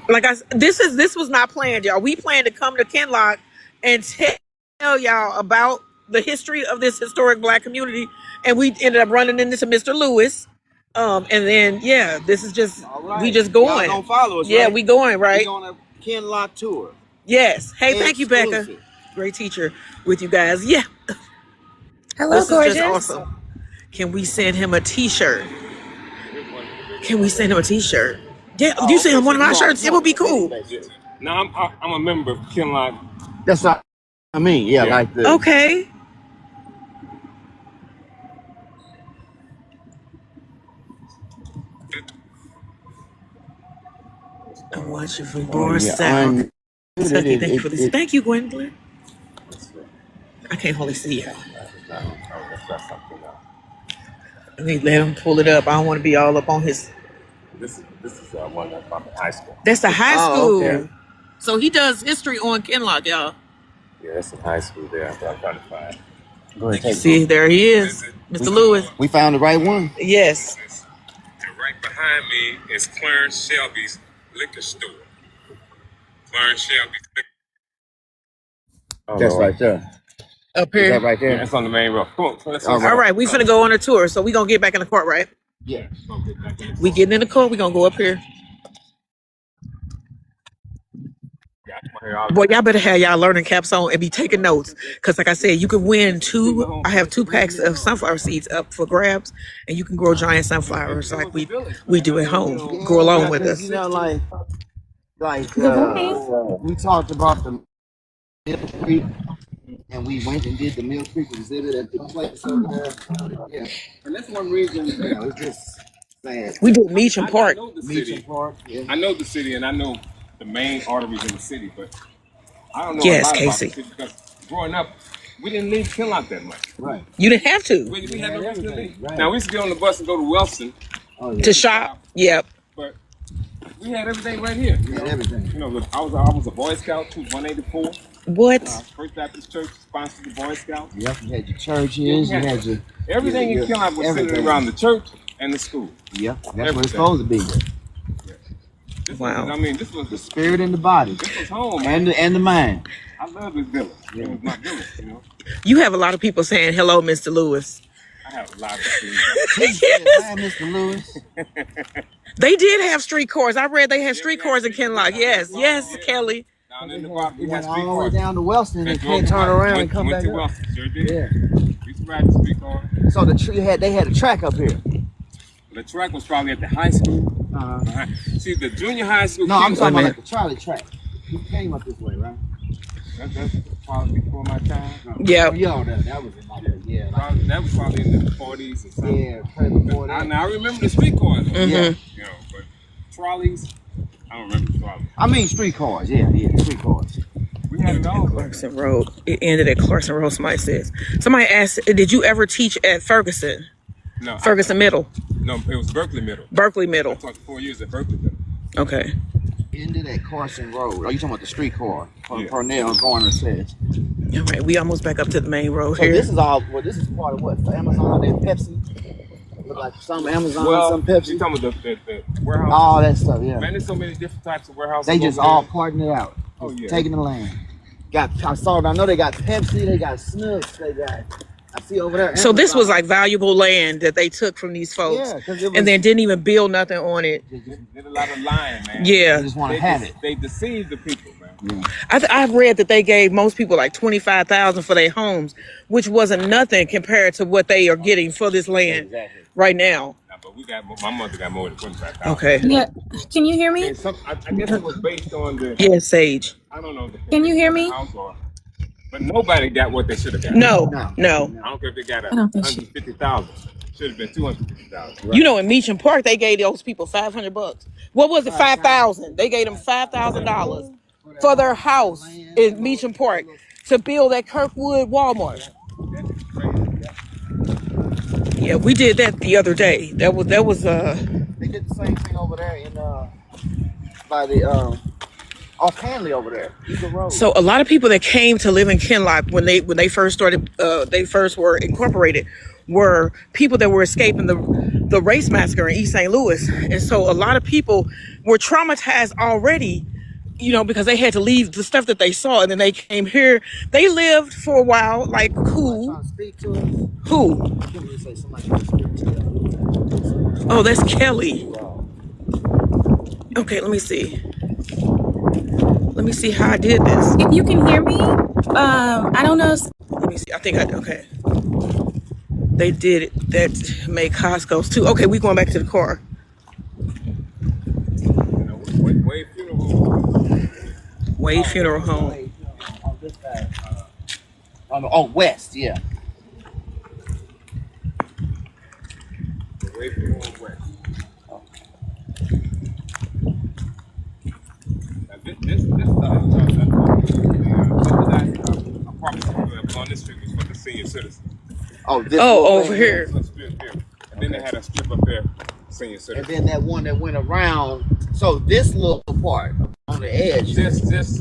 Like this was not planned, y'all. We planned to come to Kinloch and tell y'all about the history of this historic black community, and we ended up running into Mr. Lewis. And then this is just we just going. Y'all gonna follow us, yeah, right? we going, right? We on a Kinloch tour. Yes. Hey, thank you, Becca. great teacher with you guys. Yeah, Hello, this gorgeous. is just awesome. Can we send him a T-shirt? Can we send him a T-shirt? Yeah, you send him one of my shirts. It would be cool. Now I'm a member of Kinloch. That's what I mean. Yeah, Yeah. like this. Okay. I want you from Boris South. Kentucky. Thank you for this. Thank you, Gwendolyn. I can't hardly see you. Let me let him pull it up. I don't want to be all up on his. This is one that's from high school. That's the high school. Okay. So he does history on Kinloch, y'all. Yeah, that's in high school there. I'm trying to find. Go ahead, take See, there he is, Mr. Lewis. We found the right one. Yes. And right behind me is Clarence Shelby's liquor store. Clarence Shelby's liquor. That's right there. Up Is here. that right there? Yeah, that's on the main road. Come on, let's All All right, we finna go on a tour, so we gonna get back in the court, right? Yeah. We getting in the court. We gonna go up here. Boy, y'all better have y'all learning caps on and be taking notes. Cause like I said, you can win I have 2 packs of sunflower seeds up for grabs, and you can grow giant sunflowers like we do at home. Grow along with us. You know, like we talked about the Mill Creek, and we went and did the Mill Creek exhibit at the place over there. Yeah, and that's one reason. Yeah, it's just sad. We did Meacham Park. Meacham Park. Yeah. I know the city, and I know the main arteries in the city, but I don't know Yes, a lot Casey. about the city because growing up, we didn't leave Kinloch that much. Right. You didn't have to We had no reason to leave. Right. Now, we used to get on the bus and go to Wellston, to shop. Yep. but we had everything right here. We had everything. You know, I was a Boy Scout too, 184. What? First Baptist Church sponsored the Boy Scouts. Yep, you had your churches, you had your Everything in Kinloch was centered around the church and the school. Yeah, that's what it's supposed to be. This Wow. this was the Spirit in the body. This was home, man. And the mind. I love this village. It was my village, you know. You have a lot of people saying hello, Mr. Lewis. I have a lot of Yes. Hi, Mr. Lewis. They did have street cars. I read they had street cars in Kinloch. Yes, Kelly. Down in the block, we Went had all the way streetcars. down to Wellston and drove can't turn around and went come back to up. Wellston, sure did. Yeah. We used to ride the streetcar. So they had a track up here. The track was probably at the high school. Uh-huh. See, the junior high school. No, I'm talking Wait a about like the trolley track. You came up this way, right? That's probably before my time. No. Yeah. Oh, yeah, that was in my day. Yeah. That was probably in the 40s or something. Yeah, probably before that. I remember the streetcars. Mhm. Yeah. You know, but trolleys, I don't remember trolleys. I mean street cars. Yeah, street cars. We had it all. Clarkson Road. It ended at Clarkson Road, somebody says. Somebody asked, did you ever teach at Ferguson? No, Ferguson Middle. No, it was Berkeley Middle. Berkeley I Middle. taught 4 years at Berkeley Middle. Okay. Ended at Carson Road. Are you talking about the street car? Yeah. Cornell Garner says. All right, we almost back up to the main road So here. this is part of what? For Amazon and Pepsi? Look like some Amazon, some You're Pepsi. talking about the warehouse. All that stuff, yeah. Man, there's so many different types of warehouses. They just over all there. parting it out. Oh, yeah. Taking the land. I know they got Pepsi, they got Snooks, they got, I see over there. So this Amazon. was like valuable land that they took from these folks. Yeah, 'cause it was- and then didn't even build nothing on it. They did a lot of lying, man. Yeah. They just want to have it. They deceived the people, man. Yeah. I've read that they gave most people like $25,000 for their homes, which wasn't nothing compared to what they are getting for this land Exactly. right now. Nah, but my mother got more than 25,000. Okay. Yeah. Can you hear me? And I guess it was based on the. Yes, Sage. I don't know. Can you hear me? But nobody got what they should have got. No. I don't care if they got I don't think she- 150,000. Should have been 250,000. You know, in Meacham Park, they gave those people $500. What was it? 5,000. They gave them $5,000 for their house in Meacham Park to build that Kirkwood Walmart. Yeah, we did that the other day. That was They did the same thing over there in by the off Hanley over there. Eagle Road. So a lot of people that came to live in Kinloch when they first started, they first were incorporated, were people that were escaping the race massacre in East St. Louis, and so a lot of people were traumatized already, you know, because they had to leave the stuff that they saw, and then they came here. They lived for a while, like who? Trying to speak to us. Who? Can we say somebody trying to speak to us? Oh, that's Kelly. Okay, let me see. Let me see how I did this. If you can hear me, I don't know. Let me see. I think okay. They did it. That made Costco's too. Okay, we going back to the car. Wade Funeral Home. Wade Funeral Home. On this side. West, yeah. Wade Funeral Home West. Now this apartment on this street was for the senior citizens. Over here. And then they had a strip up there, senior citizens. And then that one that went around. So this little part on the edge. Just this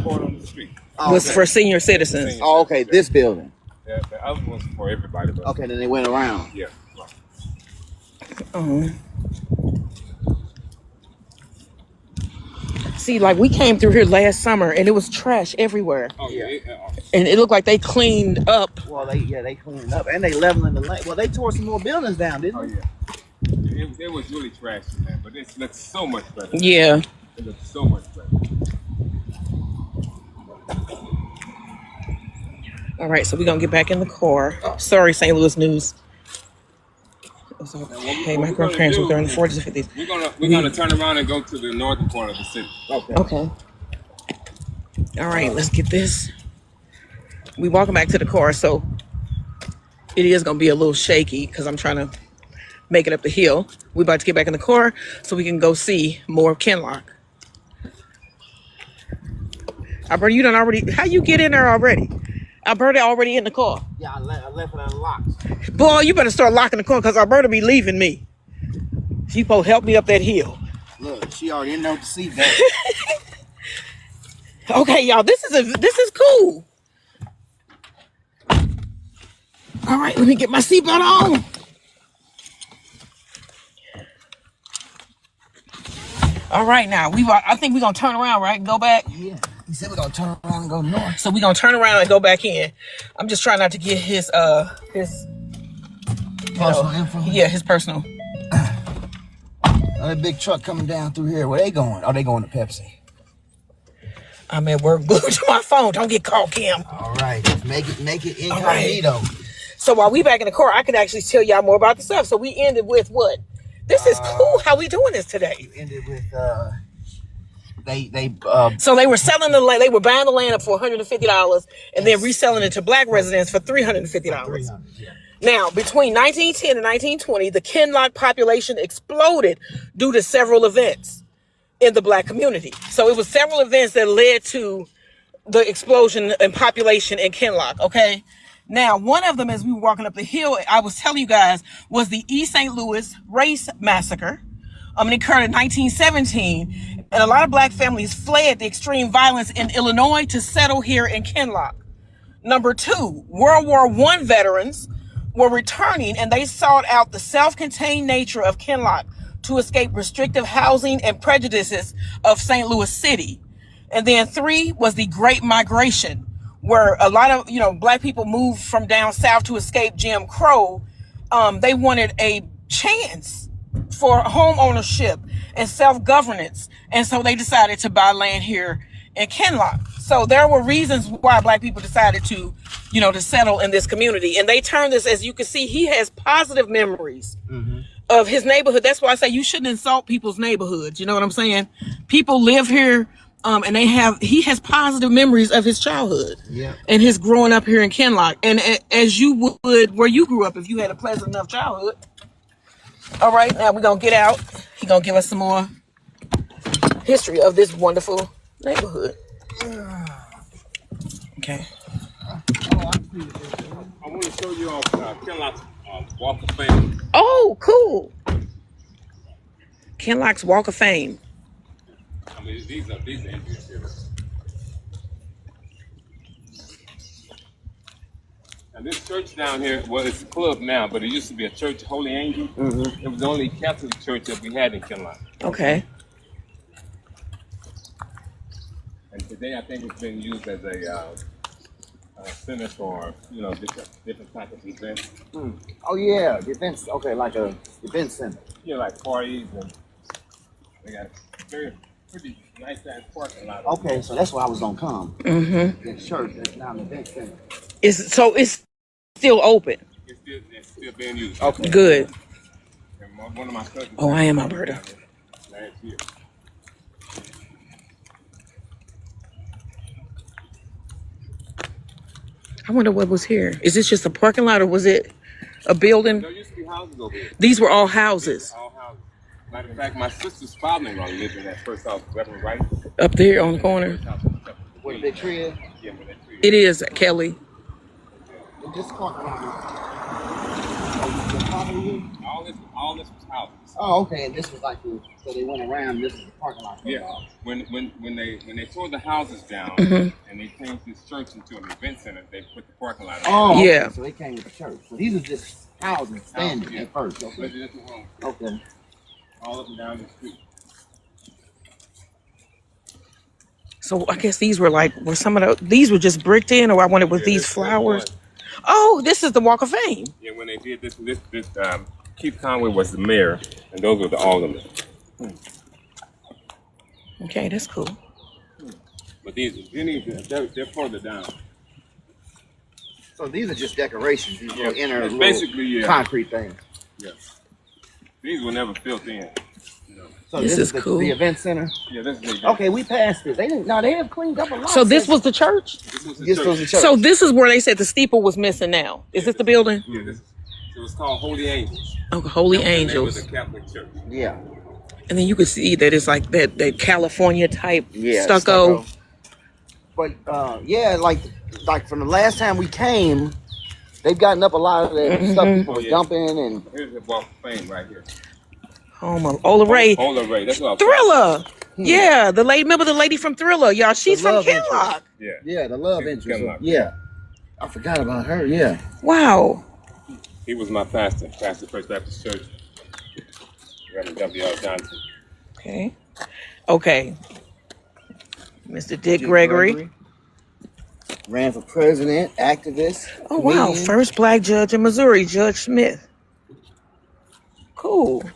part on the street. Was for senior citizens. Oh, okay. This building. Yeah, the other one's for everybody. But okay, then they went around. Yeah. Right. See, like we came through here last summer and it was trash everywhere. Oh yeah. And it looked like they cleaned up. Well, they cleaned up and they leveling the lane. Well, they tore some more buildings down, didn't they? Oh yeah. It was really trashy, man, but it looks so much better. Yeah. It looks so much better. All right, so we're gonna get back in the car. Sorry, St. Louis News. Hey, my grandparents were there in the 40s and 50s. We're gonna turn around and go to the northern part of the city. Okay. All right, let's get this. We walking back to the car, so it is gonna be a little shaky because I'm trying to make it up the hill. We about to get back in the car so we can go see more of Kinloch. Alberta, you done already? How you get in there already? Alberta already in the car. Yeah, I left it unlocked. Boy, you better start locking the car because Alberta be leaving me. She supposed to help me up that hill. Look, she already in there with the seatbelt. Okay, y'all, this is cool. All right, let me get my seatbelt on. All right, now I think we're gonna turn around, right? And go back. Yeah. He said we're gonna turn around and go north. So we're gonna turn around and go back in. I'm just trying not to get his personal info. Yeah, his personal. Another big truck coming down through here. Where they going? Oh, they going to Pepsi. I'm at work, glued to my phone. Don't get caught, Kim. All right, make it incognito. Right. So while we back in the car, I can actually tell y'all more about the stuff. So we ended with what? This is cool. How we doing this today? You ended with So they were selling the land. They were buying the land up for $150 and then reselling it to black residents for $350. Yeah. Now, between 1910 and 1920, the Kinloch population exploded due to several events in the black community. So it was several events that led to the explosion in population in Kinloch, okay? Now, one of them, as we were walking up the hill, I was telling you guys, was the East St. Louis race massacre. It occurred in 1917, and a lot of black families fled the extreme violence in Illinois to settle here in Kinloch. Number two, World War I veterans were returning, and they sought out the self-contained nature of Kinloch to escape restrictive housing and prejudices of St. Louis City. And then three was the Great Migration, where a lot of, black people moved from down south to escape Jim Crow. They wanted a chance for home ownership and self-governance. And so they decided to buy land here in Kinloch. So there were reasons why black people decided to, to settle in this community. And they turned this, as you can see, he has positive memories of his neighborhood. That's why I say you shouldn't insult people's neighborhoods. You know what I'm saying? People live here. And he has positive memories of his childhood and his growing up here in Kinloch. And as you would where you grew up if you had a pleasant enough childhood. All right, now we're going to get out. He's going to give us some more history of this wonderful neighborhood. Okay. I want to show you Kinloch's Walk of Fame. Oh, cool. Kinloch's Walk of Fame. I mean, these are Indians here. And this church down here, well, it's a club now, but it used to be a church, Holy Angel. It was the only Catholic church that we had in Kinloch. Okay. And today, I think it's been used as a center for, different types of events. Oh yeah, events. Okay, like a event center. Like parties, and they got very pretty nice ass parking lot. Okay, so that's why I was gonna come. Mm-hmm. The church that's now the event center. It's still open. It's still being used. Okay. Good. And one of my cousins. Oh, I am Alberta. Last year. I wonder what was here. Is this just a parking lot or was it a building? There used to be houses over here. These were all houses. All houses. Matter of fact, my sister's father-in-law lived in that first house, Reverend Wright. Up there on the corner. Where the big tree is? Yeah, where that tree is. It is, Kelly. This parking lot. All this was houses. Oh, okay. And this was like so they went around. This is the parking lot. Yeah. When they tore the houses down and they changed this church into an event center, they put the parking lot. Oh, okay. Yeah. So they came with the church. So these are just houses standing at first. Okay. Residential homes. Okay. All up and down the street. So I guess these were some of these were just bricked in, or I wondered with these flowers. Oh, this is the Walk of Fame. Yeah, when they did this Keith Conway was the mayor, and those were the aldermen. Okay, that's cool. But they're further down. So these are just decorations. These little inner It's little basically concrete things. Yeah. These were never filled in. So This is cool. The event center. Yeah, this is Okay, we passed this. They have cleaned up a lot. So this was the church? This was This was the church. So this is where they said the steeple was missing now. Is this the building? Yeah, it was called Holy Angels. Oh, Holy It Angels. was a Catholic church. Yeah. And then you can see that it's like that California type stucco. But yeah, like from the last time we came, they've gotten up a lot of that stuff people were dumping and. Here's the Walk of Fame right here. Ola Ray. Ola Ray. That's what Thriller. Yeah, remember the lady from Thriller, y'all. She's from Kinloch. Yeah. Yeah, the love interest. Kinloch. Yeah. I forgot about her. Yeah. Wow. He was my pastor First Baptist Church. Reverend W.L. Johnson. Okay. Mr. Dick Gregory. Ran for president, activist. Oh, wow. comedian. First black judge in Missouri, Judge Smith. Cool.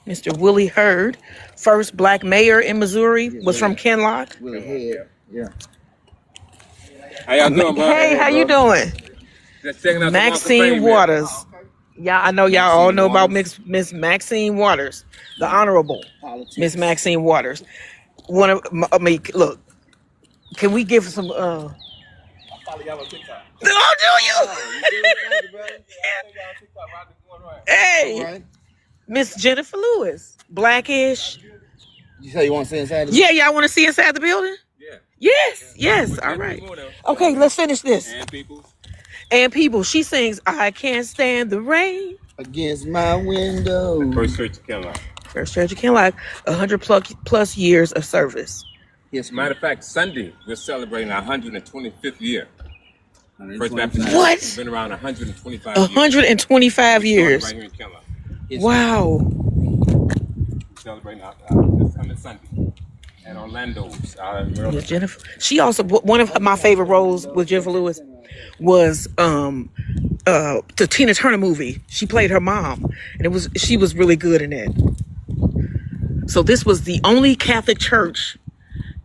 Mr. Willie Hurd, first black mayor in Missouri, was from Kinloch. Willie Head. Yeah. How y'all doing, bro? Hey, how you doing? Just checking out the Walk of Maxine Fame, man. Waters. Yeah, I know y'all all know about Miss Maxine Waters, the Honorable Miss Maxine Waters. Look, can we give some? I follow y'all on TikTok. Oh, do you? Hey, Miss Jennifer Lewis, Blackish. You say you want to see inside? Yeah, y'all want to see inside the building? Yeah. Yes. All right. Okay, let's finish this. And people, she sings, "I can't stand the rain." Against my window. First Church of Kinloch. First Church of Kinloch, 100 plus years of service. Yes, Matter of fact, Sunday we're celebrating our 125th year. First Baptist Church What? has been around 125 years. 125 years. Right here in Kinloch. Wow. We're celebrating this coming Sunday at Orlando's. Yeah, Jennifer. She also, one of my favorite roles with Jennifer Lewis was the Tina Turner movie. She played her mom, and she was really good in it. So this was the only Catholic church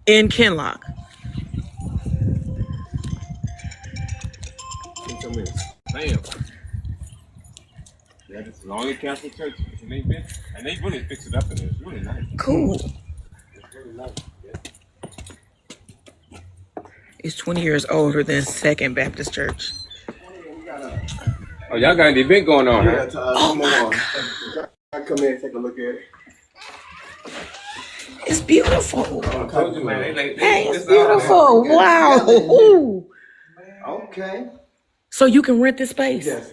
in Kinloch. Bam. Yeah, this is the only Catholic church, and they really fix it up in there. It's really nice. Cool. It's really nice. It's 20 years older than Second Baptist Church. Oh, y'all got an event going on, huh? Oh my God. I come in and take a look at it. It's beautiful. I told you, man. Hey, it's beautiful. Wow. Ooh. Okay. So you can rent this space? Yes.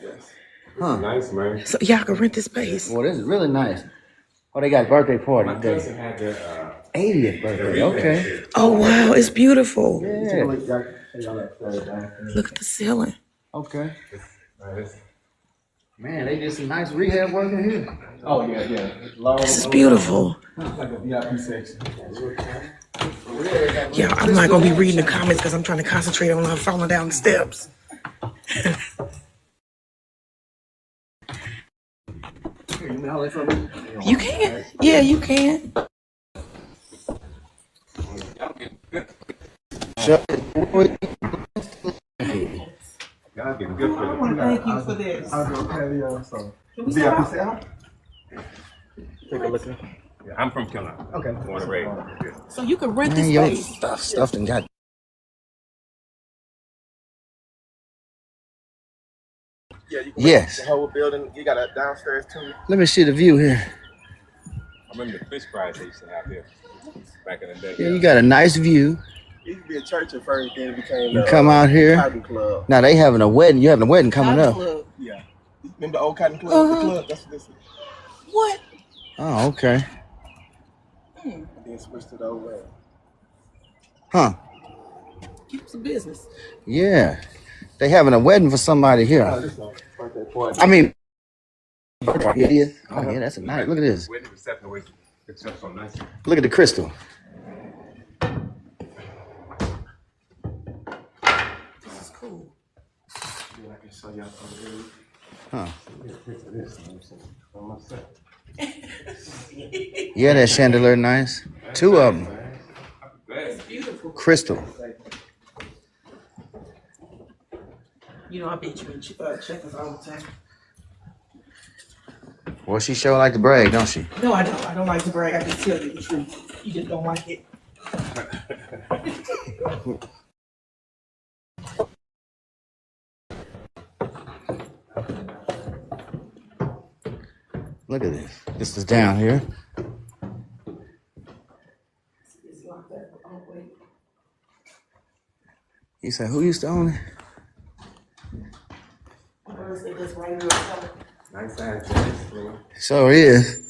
Huh. Nice, man. So y'all can rent this space. Well, this is really nice. Oh, they got a birthday party My today. cousin had their 80th birthday. Okay. Oh, wow. It's beautiful. Yeah. Look at the ceiling. Okay. Man, they did some nice rehab work in here. Oh, yeah. This is beautiful. Like a VIP section. Yeah, I'm not going to be reading the comments because I'm trying to concentrate on not falling down the steps. You can holler for me? You can? Yeah, you can. Y'all getting good for I want to thank you for this. Outdoor patio, so. Can we stop? VIP set? Take a look at it. Yeah, I'm from Kinloch. Okay. Born and raised. So you can rent Man, this your space. stuff and got. Yeah, you can Yes. the whole building. You got a downstairs too. Let me see the view here. I remember the fish fries they used to have here back in the day. Yeah, you got a nice view. It used to be a church at first, then it became You come out here. Cotton Club. Now they having a wedding. You having a wedding coming up. Club. Yeah. Remember the old Cotton Club? The club? That's what this is. What? Oh, okay. And then switched to the old way. Huh. Keep some business. Yeah. They having a wedding for somebody Oh, here. this is a birthday party. I mean, it is. Oh yeah, that's a nice. Look at this. Wedding reception was it's just so nice. Look at the crystal. This is cool. Yeah, I can show y'all something. Huh. Yeah, that chandelier nice. Two of them. It's beautiful. Crystal. You know, I bet you in checkers all the time. Well, she sure like to brag, don't she? No, I don't. I don't like to brag. I just tell you the truth. You just don't like it. Look at this. This is down here. It's locked up. Oh, wait. He said, who used to own it? Birds, they just right here. So, Nice ass. So it is.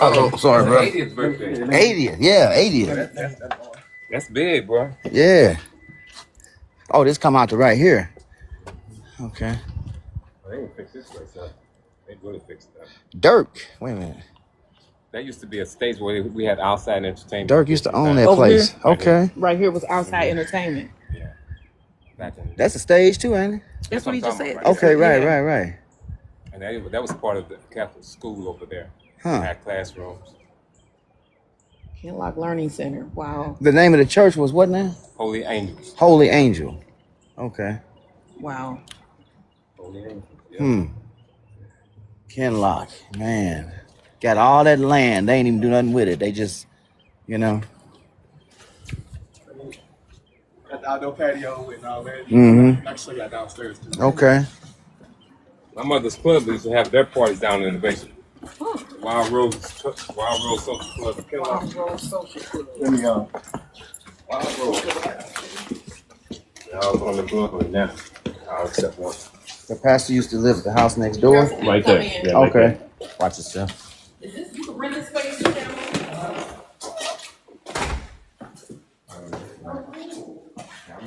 Oh, sorry, bro. 80th birthday. 80th. Yeah, 80th. That's big, bro. Yeah. Oh, this come out to right here. Okay. They didn't fix this place up. They really fixed it up. Dirk. Wait a minute. That used to be a stage where we had outside entertainment. Dirk used to own that Over place. here? Okay. right here was outside entertainment. Yeah. Back in That's a stage too, ain't it? That's what he just said. Okay, right, Yeah. right. And that was part of the Catholic school over there. Huh. Had classrooms. Kinloch Learning Center. Wow. The name of the church was what now? Holy Angels. Holy Angel. Okay. Wow. Holy Angels. Yeah. Kinloch, man. Got all that land. They ain't even do nothing with it. They just, you know. Got the outdoor patio and all that. Mm-hmm. I can show y'all downstairs too. Okay. My mother's club used to have their parties down in the basement. Wild Rose Social Club. Wild Rose Social Club. Let me Wild Rose. They all on the club now. All except one. The pastor used to live at the house next door. Right there. Yeah, right Okay. there. Watch yourself. Is this, you can rent this space too down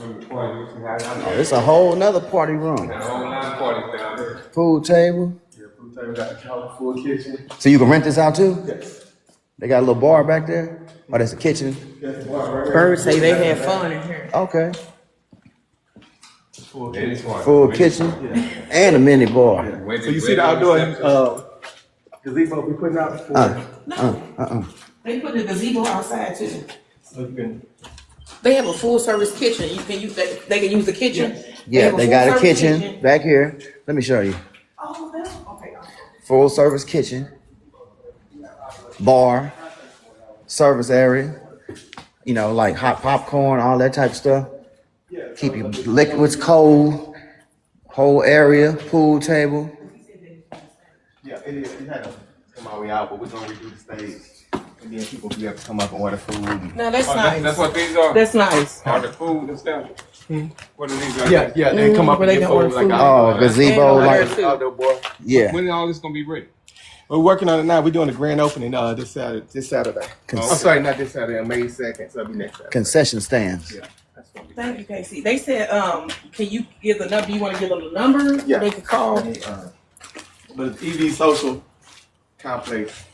Oh, it's a whole nother party room. Pool table. Yeah, food table got the full kitchen. So you can rent this out too? Yes. They got a little bar back there? Oh, that's a kitchen. That's the bar right here. Birds say they had fun in here. Okay. Full kitchen. Full kitchen and a mini bar. So you see the outdoor gazebo we putting out for They put the gazebo outside too. so you can They have a full service kitchen. You can use that. They can use the kitchen. Yeah, have they got a full-service kitchen back here. Let me show you. Oh, that's okay. Full service kitchen, bar, service area, you know, like hot popcorn, all that type of stuff. Keep your liquids cold, whole area, pool table. yeah, it is. We had to come all the way out, but we're gonna redo the stage. And then people be able to come up and order food. No, that's Oh, nice. that's what these are? That's nice. All the food and stuff? What are these? Yeah, they come up where and they get can order food like food. Oh, gazebo, And like, food. outdoor bar. yeah. When is all this going to be ready? We're working on it now. We're doing the grand opening this Saturday. I'm sorry, not this Saturday, on May 2nd, so it'll be next Saturday. Concession stands. Yeah, that's gonna be Thank you, Casey. They said, can you give the number? You want to give them the number? Yeah. They can call. But it's EV Social Complex.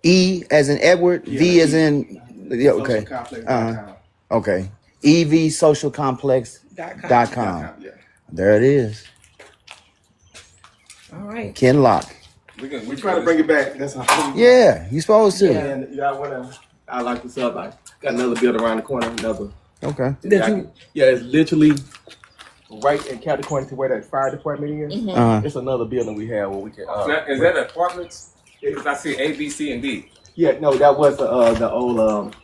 E as in Edward, V Yeah. as in, yeah, okay. Socialcomplex.com. Okay. EVSocialComplex.com. Yeah. There it is. All right. Kinloch. We try to bring it back. That's how. Yeah, you supposed to. Yeah. And I like this up. I got another building around the corner. Another. Okay. Yeah, it's literally right in county corner to where that fire department is. It's another building we have where we can. Is that apartments? Because I see A, B, C, and D. Yeah, no, that was the old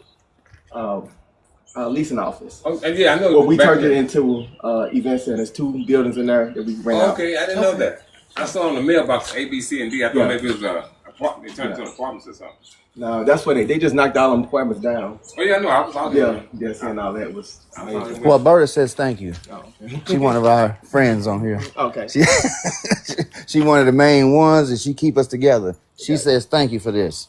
leasing office. Oh, yeah, I know. Well, we turned it into event centers. 2 buildings in there that we rent out. Okay, I didn't know that. I saw on the mailbox A, B, C, and D. I thought maybe it was apartment. They turned it into apartments or something. No, that's what they just knocked all them apartments down. Oh yeah, no, I was out there. Yeah, seeing all that was amazing. Well, Berta says thank you. Oh, okay. She's one of our friends on here. Okay. She one of the main ones, and she keep us together. She says thank you for this.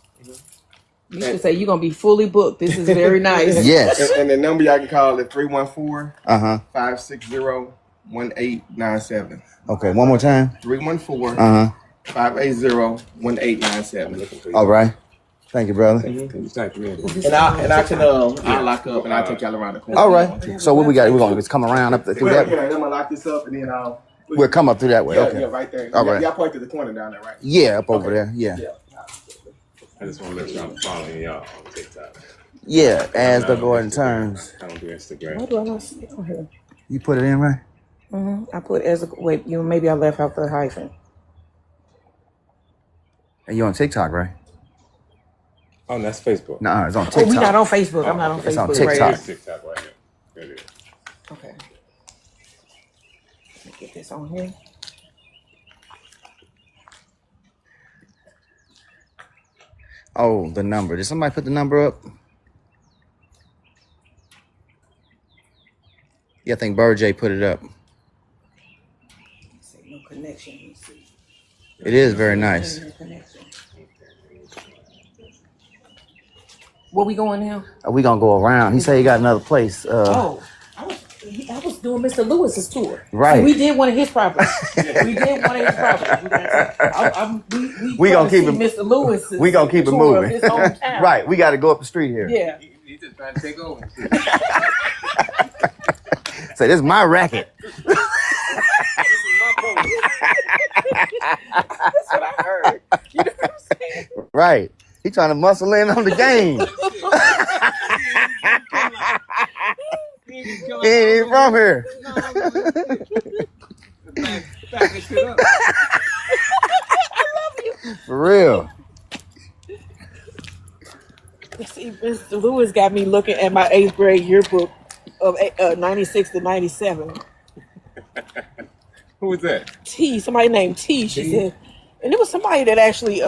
You should say you're gonna be fully booked. This is very nice. Yes. And the number y'all can call is 314 Uh-huh. 560-1897. Okay, one more time. 314 Uh-huh. 580-1897. All right. Thank you, brother. And I can I'll lock up and I'll take y'all around the corner. All right. So what we got? We're gonna just come around up through that. Yeah, I'm gonna lock this up and then We'll come up through that way. Yeah, Okay. yeah, right there. All right. Y'all point to the corner down there, right? Yeah, up over there. Yeah. I just want to make sure I'm following y'all on TikTok. Yeah, as the Gordon Turns. I don't do Instagram. Why do I not see it on here? You put it in right? I put as a wait. Maybe I left out the hyphen. And you on TikTok, right? Oh, that's Facebook. No, it's on TikTok. Oh, we not on Facebook. I'm not on It's on Facebook. TikTok. Right? TikTok right here. There it is. Okay. Let me get this on here. Oh, the number. Did somebody put the number up? Yeah, I think Bird J put it up. Say no connection. Let me see. It is very nice. No connection. Where we going now? We gonna go around. He said he got another place. I was doing Mr. Lewis's tour. Right. So we did one of his properties. We gonna keep it. Mr. Lewis. We gonna keep it tour of moving. his hometown. Right. We got to go up the street here. Yeah. He just trying to take over. Say, this is my racket. This is my boat. That's what I heard. You know what I'm saying? Right. He trying to muscle in on the game. He ain't even from here. Back this shit up. For real. See, Mr. Lewis got me looking at my 8th grade yearbook of 96 to 97. Who was that? T, somebody named T, she said. And it was somebody that actually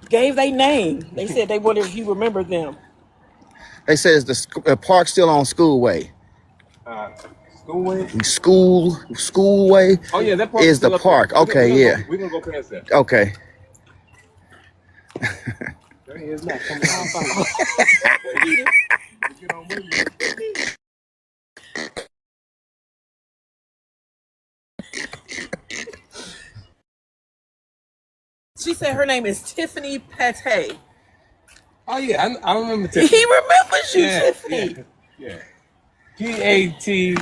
gave their name. They said they wondered if you remember them. They says the park still on Schoolway. Schoolway? Schoolway. Oh yeah, that park is the park. Okay, yeah. We're gonna go past that. Okay. There he is now. Come on. Get on with you. She said her name is Tiffany Pate. Oh yeah, I remember Tiffany. He remembers you, Tiffany. Yeah. P-A-T-E-E.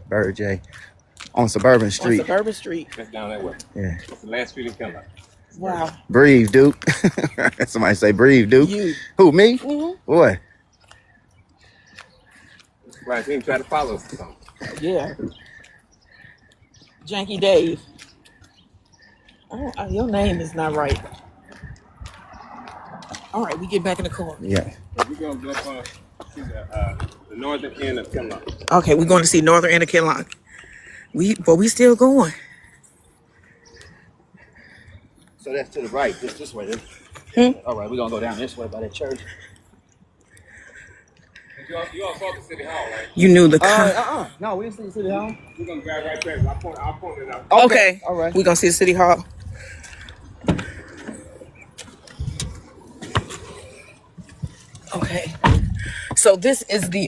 Bird J. On Suburban Street. On Suburban Street. That's down that way. Yeah. That's the last street in Kinloch. Wow. Breathe, Duke. Somebody say breathe, Duke. You. Who, me? Mm-hmm. Boy. Right, he try to follow us or something. Yeah. Janky Dave. Oh, your name is not right. All right, we get back in the car. Yeah. We're going to go up see the northern end of Kinloch. Okay, we're going to see northern end of Kinloch. But we still going. So that's to the right, this way. All right, we're going to go down this way by that church. You all saw the city hall, right? You knew the No, we didn't see the city hall. We're going to drive right past. I'll point it out. Okay. All right. We're going to see the city hall. Okay. So this is the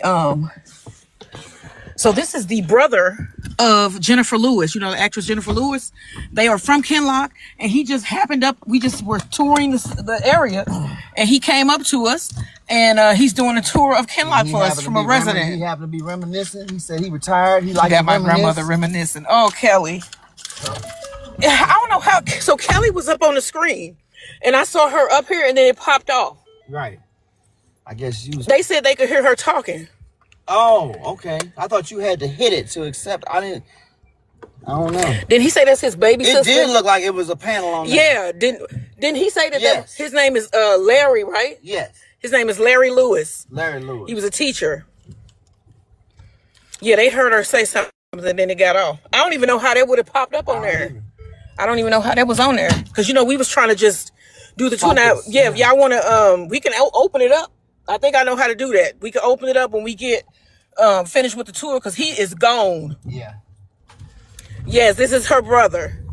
brother of Jennifer Lewis. You know, the actress Jennifer Lewis. They are from Kinloch, and he just happened up. We just were touring the area, and he came up to us, and he's doing a tour of Kinloch for us from a resident. He happened to be reminiscing. He said he retired. He liked got to my reminisce. grandmother reminiscing. Oh, Kelly. I don't know how. So Kelly was up on the screen, and I saw her up here, and then it popped off. Right. I guess you was... They said they could hear her talking. Oh, okay. I thought you had to hit it to accept. I don't know. Didn't he say that's his baby sister? It did look like it was a panel on there. Yeah. Didn't he say that? Yes. His name is Larry, right? Yes. His name is Larry Lewis. Larry Lewis. He was a teacher. Yeah, they heard her say something, and then it got off. I don't even know how that would have popped up on there. I don't even know how that was on there. Because, you know, we was trying to just do the tour. Now, yeah, if y'all want to, we can open it up. I think I know how to do that. We can open it up when we get finished with the tour, because he is gone. Yeah. Yes, this is her brother.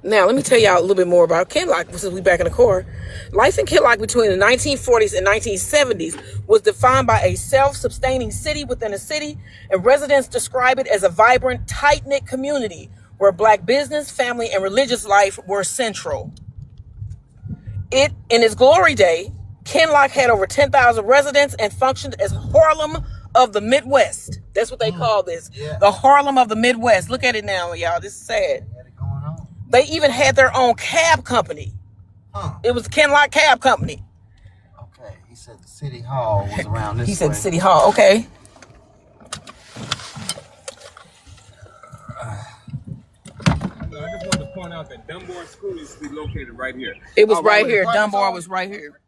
Now, let me tell y'all a little bit more about Kinloch, since we back in the core. Life in Kinloch between the 1940s and 1970s was defined by a self-sustaining city within a city, and residents describe it as a vibrant, tight-knit community where Black business, family, and religious life were central. In its glory day, Kinloch had over 10,000 residents and functioned as Harlem of the Midwest. That's what they call this. Yeah. The Harlem of the Midwest. Look at it now, y'all. This is sad. They even had their own cab company. It was the Kinloch Cab Company. Okay, he said the city hall was around this way. He said the city hall, okay. I just wanted to point out that Dunbar School is located right here. It was right here. Dunbar was right here.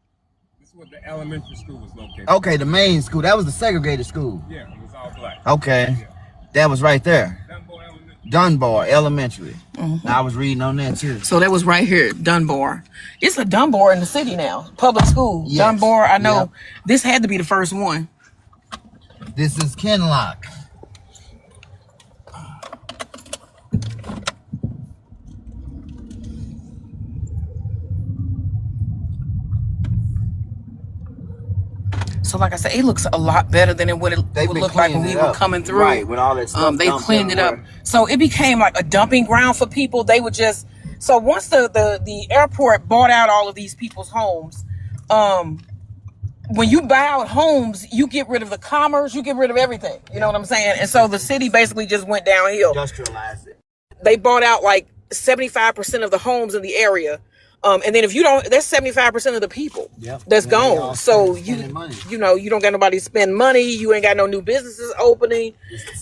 This is where the elementary school was located. Okay, the main school. That was the segregated school. Yeah, it was all black. Okay. Yeah. That was right there. Dunbar Elementary. Mm-hmm. I was reading on that too. So that was right here, Dunbar. It's a Dunbar in the city now. Public school. Yes. Dunbar, I know. Yep. This had to be the first one. This is Kinloch. So like I said, it looks a lot better than it would look like when we were coming through. Right, with all that stuff. They cleaned it up. So it became like a dumping ground for people. They would just, so once the airport bought out all of these people's homes, when you buy out homes, you get rid of the commerce, you get rid of everything. You know what I'm saying? And so the city basically just went downhill. Industrialized it. They bought out like 75% of the homes in the area. And then if you don't, that's 75% of the people that's gone. So you know, you don't got nobody to spend money. You ain't got no new businesses opening.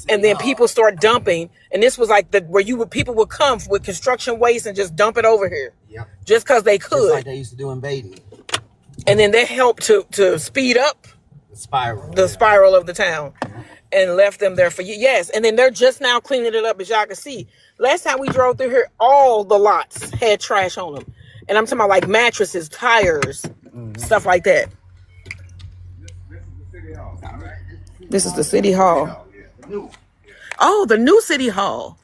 And then people start dumping. And this was like where people would come with construction waste and just dump it over here. Yep. Just because they could. Just like they used to do in Beatty. And then that helped to speed up the spiral of the town. And left them there for you. Yes. And then they're just now cleaning it up, as y'all can see. Last time we drove through here, all the lots had trash on them. And I'm talking about like mattresses, tires, stuff like that. This is the city hall. Oh, the new city hall.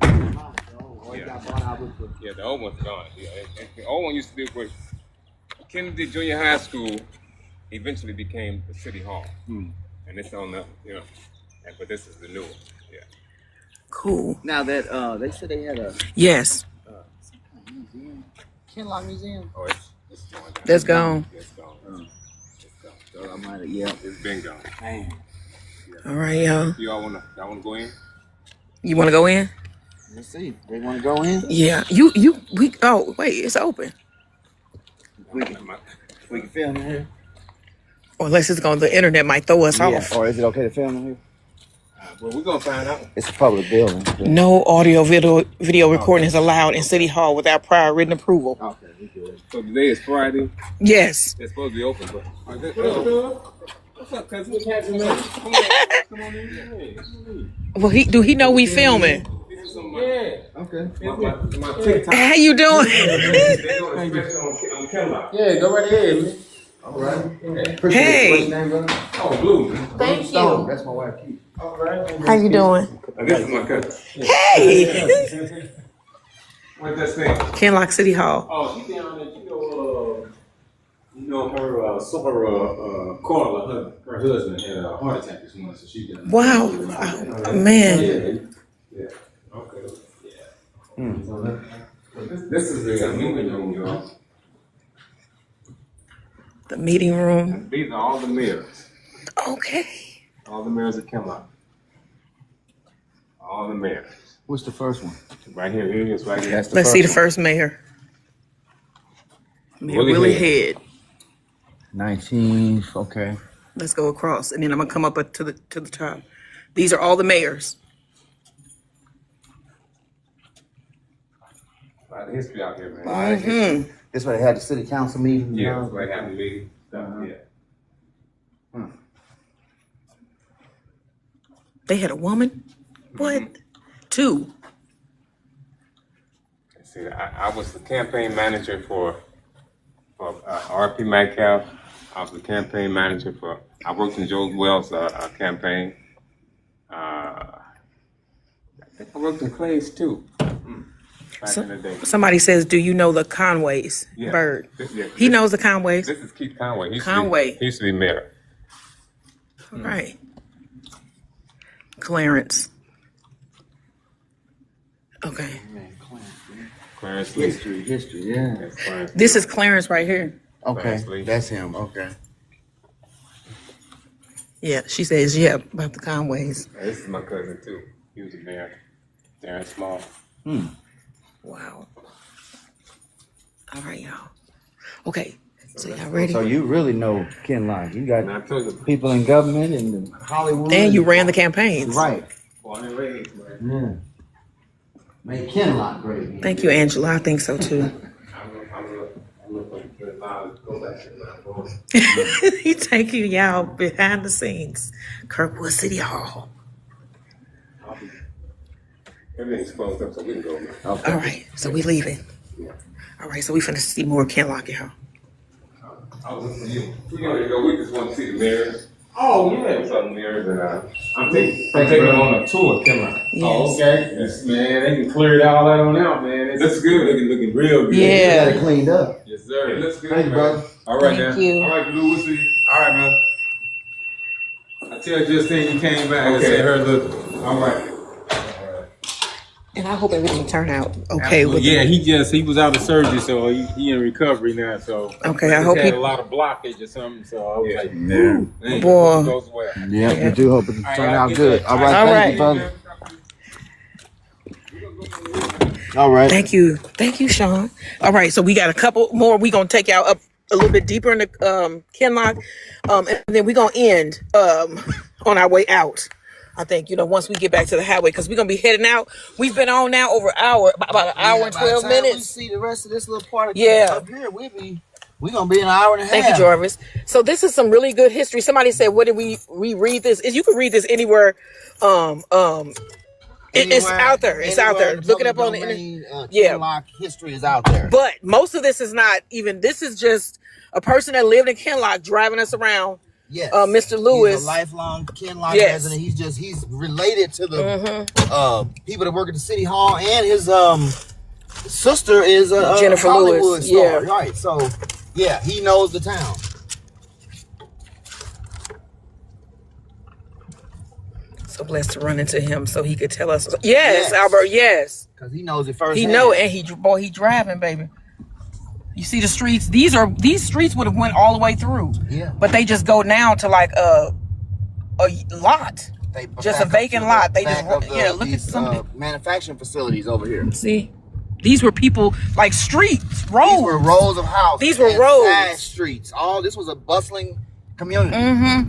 Yeah, the old one's gone. Yeah, the old one used to be where Kennedy Junior High School eventually became the city hall. And it's on the, you know, but this is the new one. Yeah. Cool. Now that they said they had a Kinloch Museum. Oh, it's gone. That's gone. It's gone. So I might have, yeah. It's been gone. Man. Yeah. All right, y'all. Y'all wanna go in? You wanna go in? Let's see. They wanna go in? Yeah. Oh, wait, it's open. We can film in here. Or unless the internet might throw us off. Or is it okay to film in here? Well, we're gonna find out. It's a public building. No audio video recording is allowed in City Hall without prior written approval. Okay, we good. So today is Friday. Yes. It's supposed to be open, but what's up, cousin? What's happening, man? Come on in. Well, do he know we filming? Yeah. Okay. My TikTok. How you doing? They doing a special on Kinloch. Yeah, go right ahead, man. All right. Hey. Oh, Blue. Thank you. That's my wife, Keith. All right. How you doing? This is my cousin. Hey. What's that thing? Kinloch City Hall. Oh, she down there. Her Carla, her husband had a heart attack this morning, so she got. Wow. Man. Yeah. Okay. Yeah. This is the meeting room, y'all. The meeting room. These are all the mayors. Okay. All the mayors of Kinloch. all the mayors. What's the first one? Right here, here it is, right here. That's the Let's see the one. first mayor. Mayor Willie Head. 19. Okay. Let's go across, and then I'm gonna come up to the top. These are all the mayors. A lot of history out here, man. Mm-hmm. This where they had the city council meeting. Yeah, that's where they have the meeting. Yeah. They had a woman? What? Two. See, I was the campaign manager for RP Metcalf. I was the campaign manager for. I worked in Joe Wells' campaign. I think I worked in Clay's too. Back in the day. Somebody says, "Do you know the Conways?" Yeah. Bird. Yeah. He knows the Conways. This is Keith Conway. He used to be mayor. Right. Clarence. Okay. Clarence Lee. History, yeah. That's Clarence Lee. This is Clarence right here. Okay, Clarence Lee. that's him. Okay. Yeah, she says, yeah, about the Conways. Yeah, this is my cousin too. He was the mayor. Darren Small. Wow. All right, y'all. Okay, so y'all ready? So you really know Kinloch. You And I got told you, people in government and Hollywood. And you ran the campaigns. Right. born and raised, man. Yeah. Make Kinloch great. Thank you, Angela. I think so too. I'm looking for the knowledge. Go back to my phone. He taking y'all behind the scenes. Kirkwood City Hall. Everything's closed up, so we can go, man. Okay. All right, so we leaving. All right, so we finna see more Kinloch, y'all. I was listening to you. We gotta go. We just want to see the mirrors. Oh yeah. Some mirrors, and I'm taking them on a tour of Kinloch. Yes. Oh, okay. Yes, man, they can clear it all that on out, man. It's Looks good. looking real good. Yeah. Got it cleaned up. Yes, It sir. looks good, Thank you, man. brother. All right, Thank man. you. All right, Blue, we'll see you. All right, man. I tell Justine you came back and Okay. said her look. All right. And I hope everything turned out okay with Yeah, he was out of surgery, so he in recovery now. So Okay, I just hope had he- a lot of blockage or something. So I was like, Yeah. man, Boy. it goes well. Yeah, Yeah. we do hope it All turn right, out I'll good. get All that. right, All thank right. you, brother. All right. Thank you, Sean. All right, so we got a couple more. We gonna take y'all up a little bit deeper in the Kinloch, and then we gonna end on our way out. I think once we get back to the highway, because we're gonna be heading out. We've been on now over an hour, about an hour and 12 We minutes. see the rest of this little part of Yeah. up here. We gonna be an hour and a half. Thank you, Jarvis. So this is some really good history. Somebody said, "What did we read this?" You can read this anywhere. It's out there. It's out there. Look it up on the internet. Yeah. Kinloch history is out there. But most of this is not even. This is just a person that lived in Kinloch driving us around. Yes. Mr. Lewis. He's a lifelong Kinloch Yes. resident. He's related to the people that work at the city hall, and his sister is a Jennifer Hollywood Lewis, star. yeah. Right. So yeah, he knows the town. So blessed to run into him so he could tell us. Yes, Yes. Albert, yes. Because he knows it first. He know it, and he driving, baby. You see the streets? These streets would have went all the way through. Yeah. But they just go now to like a lot. They Just back a up vacant to lot. the They just back of look at these, some of manufacturing facilities over here. see. These were people like streets, roads. These were rows of houses. These were and roads. side streets. This was a bustling community.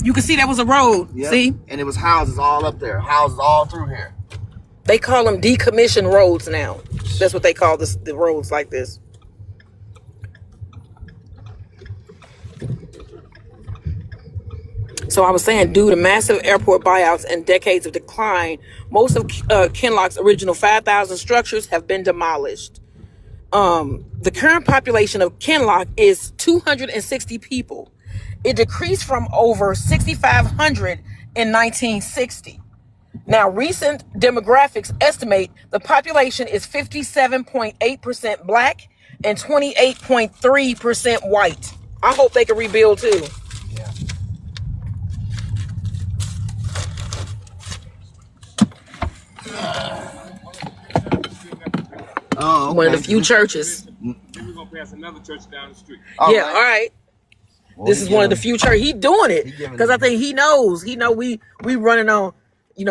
You can see that was a road. Yep. See? And it was houses all up there. Houses all through here. They call them decommissioned roads now. That's what they call the roads like this. So I was saying, due to massive airport buyouts and decades of decline, most of Kinloch's original 5,000 structures have been demolished. The current population of Kinloch is 260 people. It decreased from over 6,500 in 1960. Now, recent demographics estimate the population is 57.8% black and 28.3% white. I hope they can rebuild too. Yeah. Oh, okay. One of the few churches. We're gonna pass another church down the street. All right. Well, This is one of the few churches. He doing it giving because I think he knows. We running on.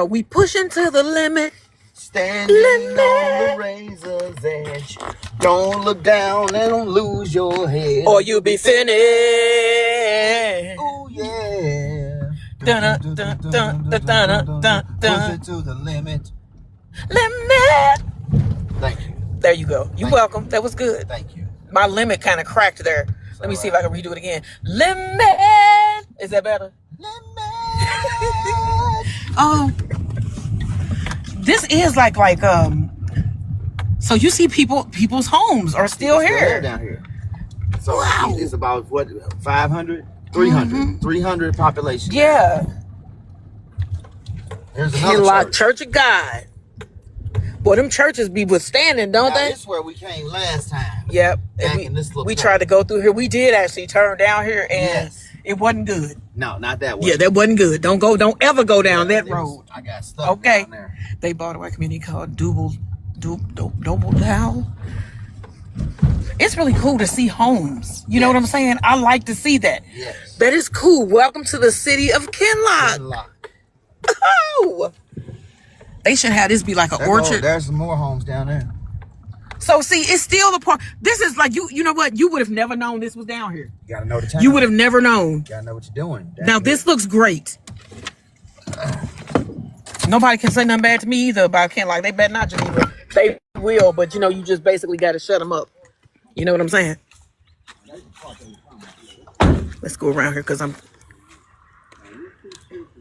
We pushing to the limit. Standing on the razor's edge. Don't look down and don't lose your head. Or you'll be finished. Oh yeah. Dun, dun, dun, dun, dun, dun, dun, Push it to the limit. Limit. Thank you. There you go. You're welcome. That was good. Thank you. My limit kind of cracked there. Let me see if I can redo it again. Limit. Is that better? Limit. Oh, this is like so you see people's homes are still here down here. So wow. It's about what, 500, 300, 300 population. Yeah. There's another Kinloch Church of God. Boy, them churches be withstanding, don't they? This is where we came last time. Yep. Back And in this little we place. tried to go through here. We did actually turn down here, and it wasn't good. No, not that way. Yeah, that wasn't good. Don't ever go down that road. I got stuck. Okay. Down there. They bought a white community called Double Dow. It's really cool to see homes. You know what I'm saying? I like to see that. Yes. That is cool. Welcome to the city of Kinloch. Kinloch. Oh, they should have this be like an orchard. There's some more homes down there. So see, it's still the part. This is like you know what? You would have never known this was down here. You gotta know the time. You would have never known. You gotta know what you're doing. Now this looks great. Nobody can say nothing bad to me either about Kinloch. They better not, Geneva. They will, but you know, you just basically got to shut them up. You know what I'm saying? Let's go around here because I'm.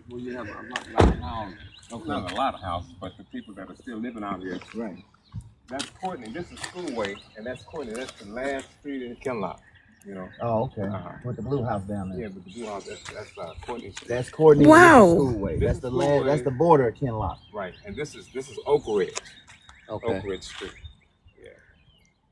Well, you have a lot of houses. Not a lot of houses, but the people that are still living out here. Right. That's Courtney. This is Schoolway, and that's Courtney. That's the last street in Kinloch. You know. Oh, okay. With the blue house down there. Yeah, but the blue house. That's Courtney. That's Courtney. Wow. Schoolway. That's the last. That's the border of Kinloch. Right, and this is Oak Ridge. Okay. Oak Ridge Street. Yeah.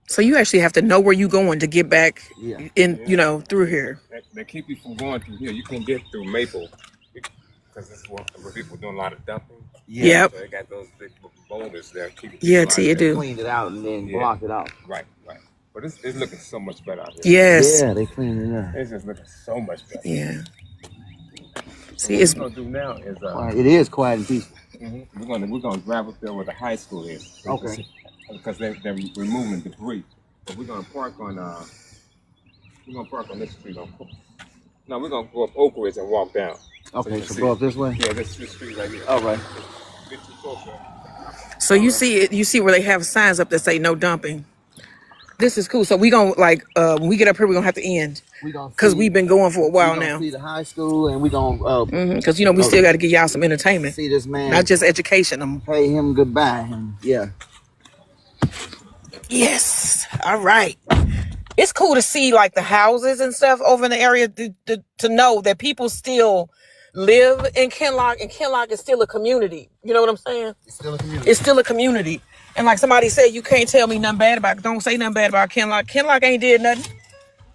So you actually have to know where you're going to get back you know, through here. They keep you from going through here. You can get through Maple because this is where people doing a lot of dumping. Yep. So they got those big boulders there. Yeah, T, you do. Cleaned it out and then blocked it out. Right. But it's looking so much better out here. Yes. Yeah, they cleaned it up. It's just looking so much better. Yeah. See, What it's we're gonna do now is It is quiet and peaceful. we're gonna drive up there where the high school is. Okay. Because they're removing debris. But we're gonna park on this street on. No, we're gonna go up Oak Ridge and walk down. Okay, so go up this way. Yeah, this street right here. All right. Bit too close, man. so you see it. You see where they have signs up that say no dumping. This is cool. So we gonna when we get up here, we're gonna have to end because we've been going for a while now. See the high school, and we gonna Because you know we still got to give y'all some entertainment, see this man, not just education. pay him goodbye. And Yes. All right. It's cool to see like the houses and stuff over in the area to know that people still live in Kinloch, and Kinloch is still a community. You know what I'm saying? It's still a community. It's still a community. And like somebody said, you can't tell me nothing bad about it. Don't say nothing bad about Kinloch. Kinloch ain't did nothing.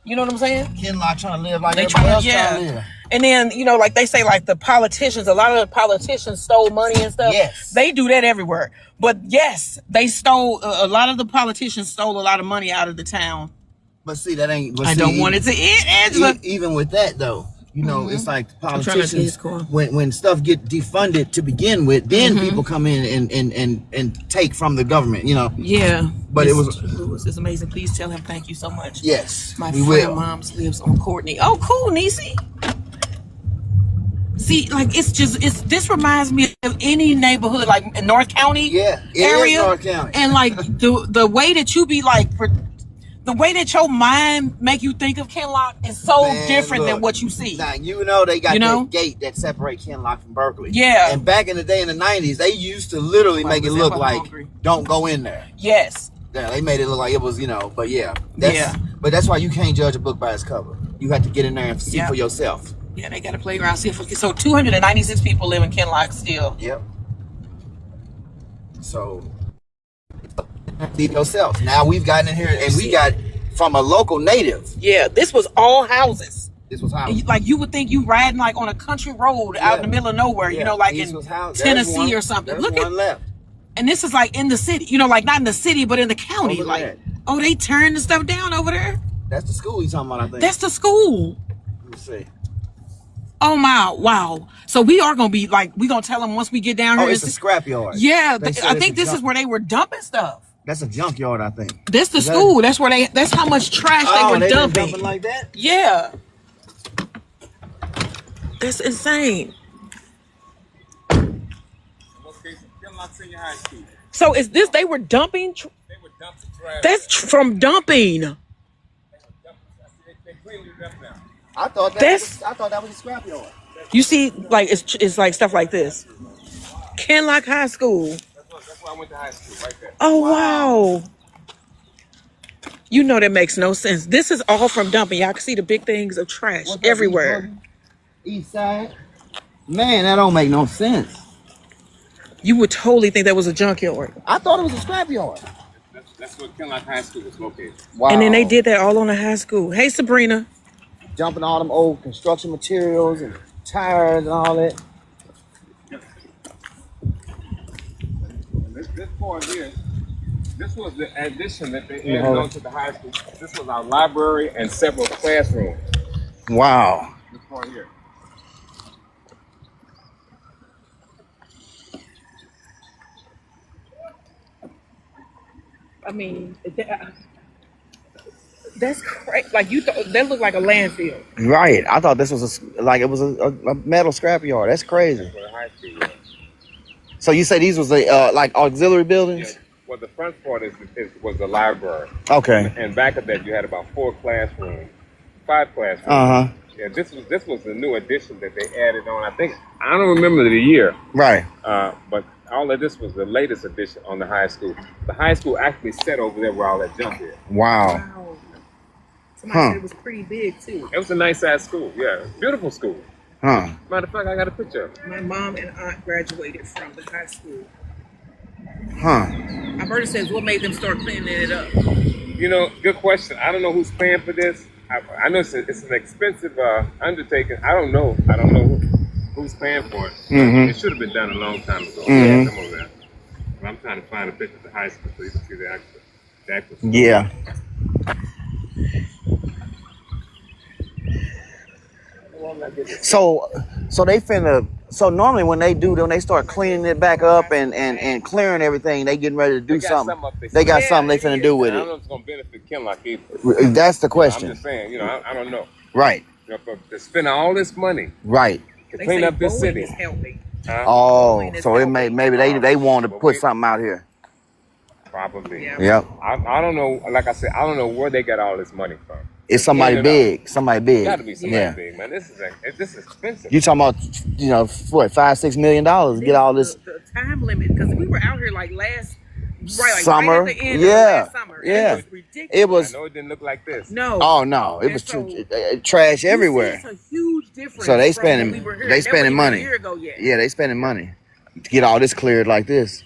You know what I'm saying? Kinloch trying to live like They everybody else trying trying to live. And then, you know, like they say, like the politicians, a lot of the politicians stole money and stuff. Yes. They do that everywhere. But yes, they stole, a lot of the politicians stole a lot of money out of the town. But see, that ain't. But I don't want it to end, Angela. Even with that though, you know, it's like trying to see his politicians. car. When stuff get defunded to begin with, then people come in and take from the government. You know. Yeah. But Lewis is amazing. Please tell him thank you so much. Yes, My we friend will. mom's lives on Courtney. Oh, cool, Niecy. See, like this reminds me of any neighborhood, like in North County Yeah, it area. is North County. And like the way that you be like, the way that your mind make you think of Kinloch is so Man, different than look, what you see. Now you know they got You know? that gate that separate Kinloch from Berkeley. Yeah. And back in the day in the 90s, they used to literally make it look like don't go in there. Yes. Yeah, they made it look like it was, you know, but but that's why you can't judge a book by its cover. You have to get in there and see for yourself. Yeah, they got a playground. So 296 people live in Kinloch still. Yep. So see yourself. Now we've gotten in here and we got from a local native. Yeah, this was all houses. This was how. Like you would think you riding like on a country road out in the middle of nowhere, you know, like in Tennessee or something. Look at left. And this is like in the city, you know, like not in the city, but in the county. Over Like, there. oh, they turned the stuff down over there. That's the school you talking about, I think. That's the school. Let me see. Oh my, wow. So we are gonna be like, we gonna tell them once we get down here. Oh, it's a scrapyard. Yeah, I think this is where they were dumping stuff. That's a junkyard, I think. This the school. That's where that's how much trash they were dumping. Dumping like that? Yeah. That's insane. Kinloch Senior High School. So is this, they were dumping? They were dumping trash. That's from dumping. They cleaned it up now. I thought that was a scrapyard. You see, like, it's like stuff like this. Kinloch High School. That's where I went to high school, right there. Oh, wow. You know that makes no sense. This is all from dumping. Y'all can see the big things of trash everywhere. East side? Man, that don't make no sense. You would totally think that was a junkyard. I thought it was a scrapyard. That's where Kinloch High School was located. Wow. And then they did that all on the high school. Hey, Sabrina. Dumping all them old construction materials and tires and all that. This part here, this was the addition that they added on to the high school. This was our library and several classrooms. Wow. This part here. I mean, that's crazy. Like, that looked like a landfill. Right. I thought this was a metal scrapyard. That's crazy. That's where the high school was. So you say these was the like auxiliary buildings? Yeah. Well, the front part was the library. Okay. And back of that, you had about 5 classrooms. Uh-huh. Yeah, this was the new addition that they added on. I don't remember the year. Right. But all of this was the latest addition on the high school. The high school actually set over there where all that junk is. Wow. Somebody said it was pretty big too. It was a nice ass school. Yeah, beautiful school. Huh. Matter of fact, I got a picture of it. My mom and aunt graduated from the high school. Huh. Alberta says, what made them start cleaning it up? You know, good question. I don't know who's paying for this. I know it's an expensive undertaking. I don't know who's paying for it. Mm-hmm. It should have been done a long time ago. Mm-hmm. Some of that. But I'm trying to find a picture of the high school so you can see the actual school. Yeah. So they finna. So normally when they start cleaning it back up and clearing everything, they getting ready to do something. They got something they finna do with I don't know it. if it's gonna benefit Kinloch either. That's the I'm question. just saying, I don't know. Right. To spend all this money Right. to clean up this city. Oh, so it maybe they want to put something out here. Probably. Yeah. Yep. I don't know. Like I said, I don't know where they got all this money from. It's somebody big. Somebody big. Got to be somebody Yeah. big, man. This is expensive. You talking about what, $5-6 million to get all this The time limit, because we were out here like summer? right at the end Yeah. of last summer. Yeah. It was ridiculous. It was. I know it didn't look like this. No. Oh no! It was trash everywhere. It's a huge difference. So they from when spending we were here. they That spending wasn't money. a year ago yet. Yeah, they spending money to get all this cleared like this.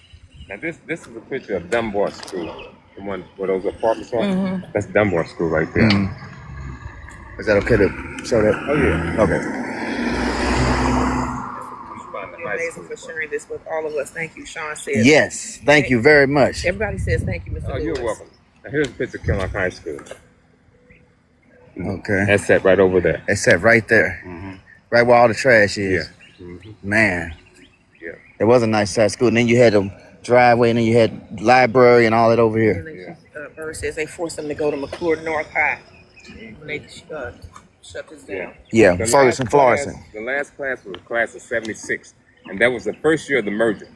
Now this is a picture of Dunbar School, the one where those apartments are. That's Dunbar School right there. Mm-hmm. Is that okay to show that? Oh yeah. Okay. Amazing for sharing this with all of us. Thank you, Sean said. Yes, thank you very much. Everybody says thank you, Mr. Oh, Lewis. you're welcome. Now here's a picture of Kinloch High School. Okay. That's set right over there. It's set right there, right where all the trash is. Yeah. Mm-hmm. Man, Yeah. it was a nice size school. And then you had the driveway, and then you had library and all that over here. Bird says they forced them to go to McClure North High when they shut this down. Yeah, The Ferguson, last Florissant. class- The last class was a class of 76, and that was the first year of the merger.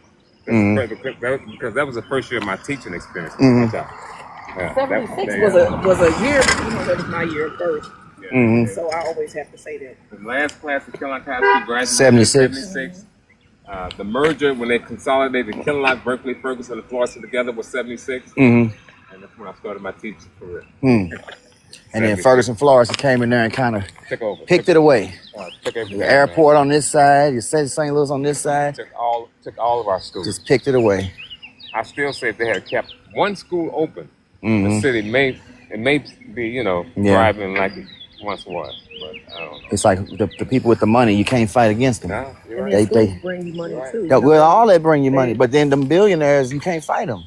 Because that was the first year of my teaching experience. Mhm. Yeah, 76 was a year. That was my year of birth. So I always have to say that. The last class of Kinloch High School graduated 76. 76. The merger, when they consolidated Kinloch, Berkeley, Ferguson, and Florissant together, was 76. And that's when I started my teaching career. And then Ferguson, Florissant came in there and kind of Took over. picked it away. Took everything. The airport on this side, you said St. Louis on this side, Took all of our schools. just picked it away. I still say if they had kept one school open, the city may be, thriving like it once was. But I don't know. It's like the people with the money, you can't fight against them. No, you're And right. they bring you money too. Well, all they bring you money, but then them billionaires, you can't fight them.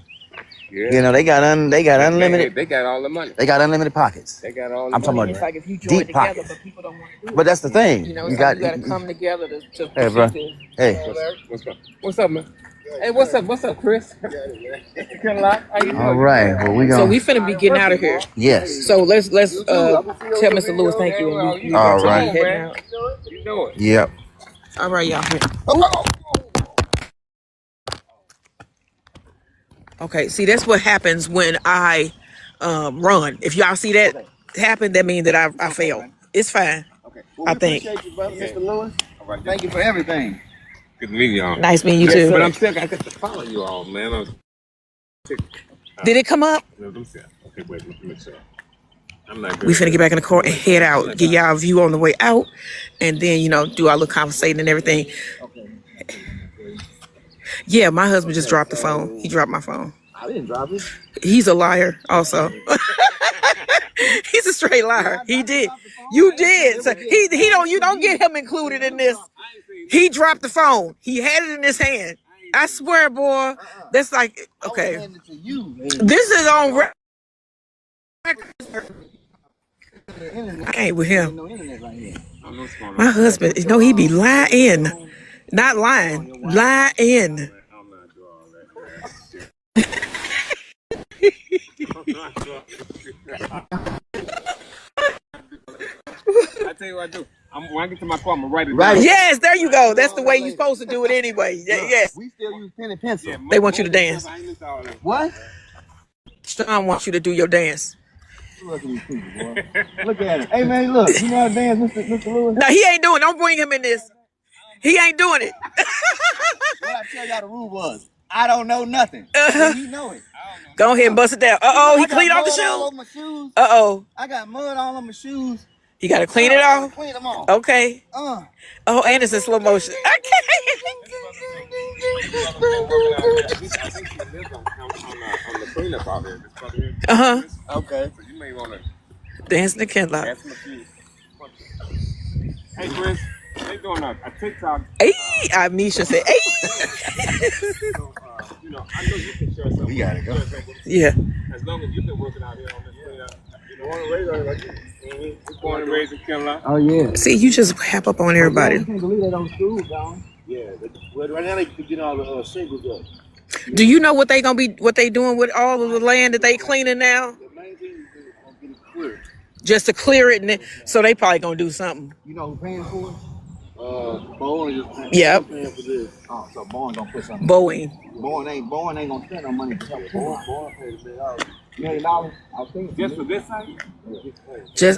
Yeah. You know, they got unlimited. They got all the money. They got unlimited pockets. They got all the I'm talking money. It's about like if you join deep together, pockets. but people don't want to do it. But that's the thing. You know, You it's like got you got to come together to Hey, bro. pursue this. Hey. What's up, man? Hey, what's up, Chris? Kinloch, how you doing? All right. Well, we So gonna. we finna be getting out of here. Yes. So let's tell Mr. Lewis thank you. And you All gonna right. be heading out. You doing? Yep. All right, y'all. Okay, see, that's what happens when I run. If y'all see that happen, that means that I failed. It's fine. Okay. Well, I we think. appreciate you, brother, Mr. Lewis. All right, Thank you for everything. good to meet y'all. Nice meeting you too. But I'm still got to follow you all, man. Did it come up? No, let me see. Okay, wait, let me make sure. I'm not good. We finna get back in the car and head out. Get y'all a view on the way out, and then do our little conversating and everything. Yeah, my husband just dropped the phone. He dropped my phone. I didn't drop it. He's a liar, also. He's a straight liar. He did. You did. So you don't get him included in this. He dropped the phone. He had it in his hand. I swear, boy. That's like okay. This is on record. I ain't with him. My husband, he be lying. Not lying. Lying. I tell you what I do. When I get to my car, I'm gonna write it down. Yes, there you go. That's the way you're supposed to do it anyway. Yes. We still use pen and pencil. They want you to dance. What? Sean wants you to do your dance. Look at these people, boy. Look at it. Hey, man, look. You know how to dance, Mr. Lewis? No, he ain't doing it. Don't bring him in this. He ain't doing it. What I tell y'all the rule was, I don't know nothing. You know it. Go ahead and bust it down. Uh-oh, he cleaned off the shoes. Uh-oh. I got mud all on my shoes. You got to clean it off? Clean them off. Okay. Oh, and it's in slow motion. Okay. Uh-huh. Okay. So you may want to Dancing the Kinloch. ask him a few. Hey, Chris, they doing a TikTok. Hey, Misha said, hey. So, I know you can share something. We gotta go. Yeah. As long as you've been working out here on this born and raised like you. Born and raised in Kinloch. Oh, yeah. See, you just hap up on everybody. You can't believe they don't school, Don. Yeah. Right now they get all the shingles up. Do you know what they doing with all of the land that they cleaning now? The main thing is to get it clear. Just to clear it, so they probably gonna do something. You know who's paying for it? Boeing is paying, Yep. paying for this. Oh, so Boeing gonna put something. Boeing. Boeing ain't gonna spend no money to help Boeing paid $1 million. I was thinking Just for this site?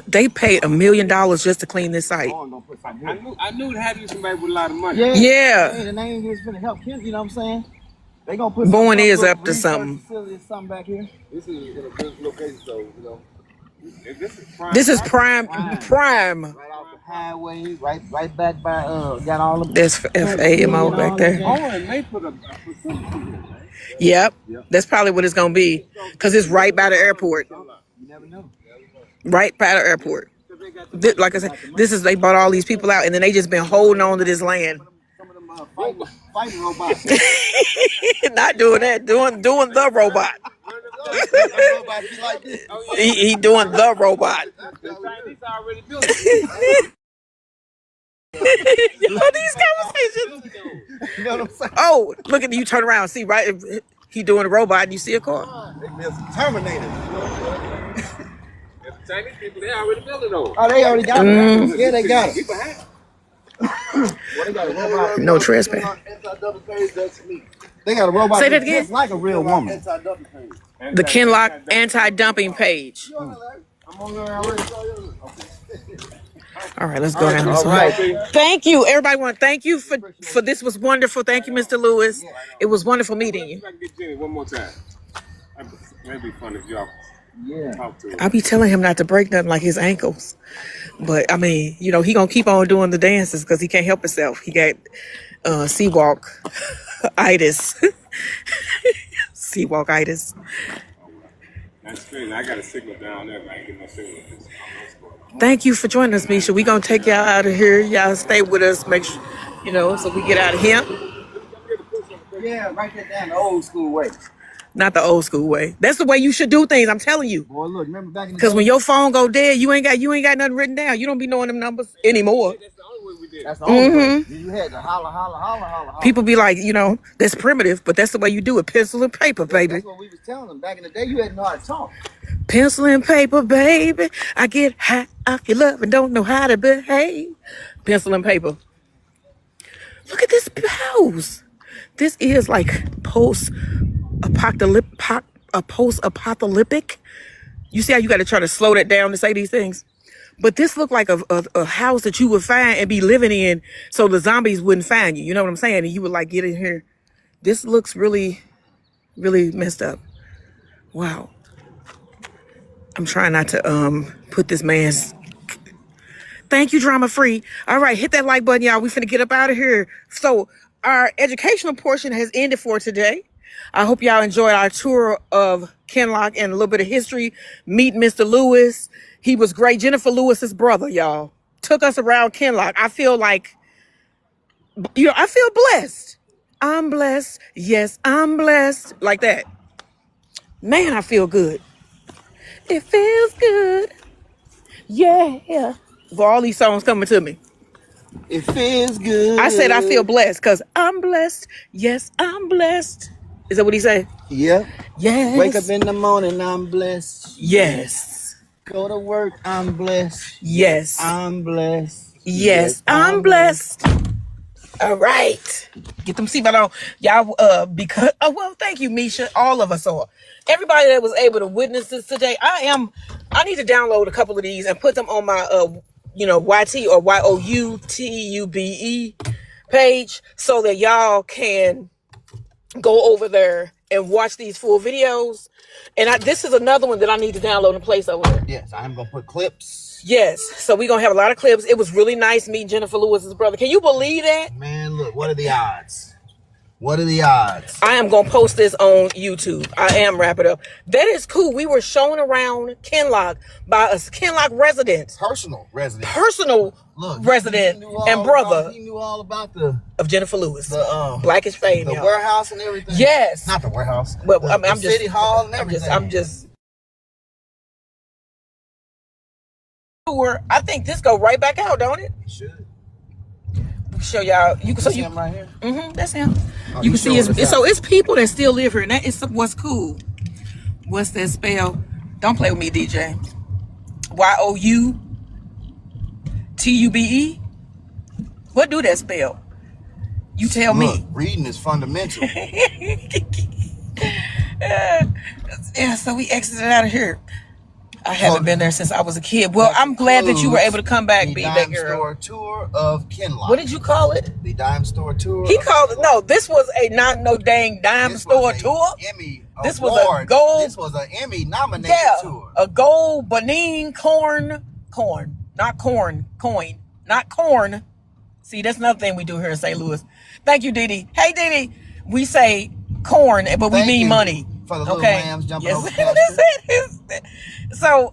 They paid $1 million just to clean this site. Boeing gonna put something here. I knew it had to be somebody with a lot of money. Yeah. And they ain't just gonna help kids, you know what I'm saying? They gonna put Boeing is up up to something. Facility or something back here. This is in a good location, so This is This is prime. prime. Right off the highway, right back by got all the. There's FAMO back there. Oh, and they put a facility here, right? Yep. That's probably what it's gonna be, because it's right by the airport. You never know. Right by the airport. Like I said, they bought all these people out, and then they just been holding on to this land. Some of them fighting robots. Not doing that, doing the robot. Robots be like this. He doing the robot. The Chinese already built it. These conversations. You know what I'm saying? Oh, look at you! Turn around, see right. He doing a robot, and you see a car. They built some Terminators. The Chinese people, they already built it though. Oh, they already got it. Yeah, they got it. People have. Well, they got a robot. No trespass. They got a robot. Say that again? Just like a real woman. The Kinloch anti-dumping page. I'm on there already. All right, let's go down. All right. Thank you, everybody. Want to thank you for this was wonderful. Thank you, Mr. Lewis. It was wonderful meeting you. If I can get Jenny one more time. That'd be fun if y'all talk to her. I be telling him not to break nothing like his ankles, but I mean, he gonna keep on doing the dances because he can't help himself. He got sea-walk-itis. Sea-walk-itis. That's crazy. I got a signal down there, but I ain't getting no signal. Thank you for joining us, Misha. We gonna take y'all out of here. Y'all stay with us. Make sure, so we get out of here. Yeah, write that down the old school way. Not the old school way. That's the way you should do things. I'm telling you. Boy, look, remember back in the Because day? when your phone go dead, you ain't got nothing written down. You don't be knowing them numbers anymore. That's the only way we did. That's the only way. You had to holler, holler, holler, holler, holler. People be like, you know, that's primitive, but that's the way you do it. Pencil and paper, baby. That's what we was telling them. Back in the day, you had to know how to talk. Pencil and paper, baby. I get high off your love and don't know how to behave. Pencil and paper. Look at this house. This is like post-apocalyptic. You see how you got to try to slow that down to say these things? But this looked like a house that you would find and be living in so the zombies wouldn't find you. You know what I'm saying? And you would like get in here. This looks really, really messed up. Wow. I'm trying not to put this man's... Thank you, Drama Free. All right, hit that like button, y'all. We finna get up out of here. So our educational portion has ended for today. I hope y'all enjoyed our tour of Kinloch and a little bit of history. Meet Mr. Lewis. He was great. Jennifer Lewis's brother, y'all. Took us around Kinloch. I feel like, you know, I feel blessed. I'm blessed. Yes, I'm blessed. Like that. Man, I feel good. It feels good. Yeah. For all these songs coming to me. It feels good. I said I feel blessed because I'm blessed. Yes, I'm blessed. Is that what he said? Yeah. Yes. Wake up in the morning, I'm blessed. Yes. Go to work, I'm blessed. Yes. I'm blessed. Yes, I'm blessed. All right. Get them seatbelt on. Y'all, because, oh, well, thank you, Misha. All of us are. Everybody that was able to witness this today, I need to download a couple of these and put them on my, YT or YOUTUBE page so that y'all can go over there and watch these full videos. And this is another one that I need to download and place over there. Yes, I'm going to put clips. Yes, so we're going to have a lot of clips. It was really nice meeting Jennifer Lewis's brother. Can you believe that? Man, look, what are the odds? What are the odds? I am going to post this on YouTube. I am wrap it up. That is cool. We were shown around Kinloch by a Kinloch resident. Personal resident. Look, resident and brother. He knew all about of Jennifer Lewis. The Blackish fame. The warehouse and everything. Yes. Not the warehouse. Well, I'm just City Hall and everything. I'm just. I think this go right back out, don't it? It should. Show y'all. You can see him right here. That's him. Oh, you can see it's people that still live here, and that is what's cool. What's that spell? Don't play with me, DJ. YOUTUBE. What do that spell? You tell me. Reading is fundamental. Yeah, so we exited out of here. I haven't been there since I was a kid. Well, I'm glad that you were able to come back, be that girl. The Dime Store Tour of Kinloch. What did you call it? The Dime Store Tour. He called it. No, this was not no dang Dime Store Tour. Emmy this award. Was a gold. This was an Emmy nominated tour. A gold Benin coin. Not corn. See, that's another thing we do here in St. Louis. Thank you, Didi. Hey, Didi. We say corn, but we mean money. For the little lambs jumping over the So,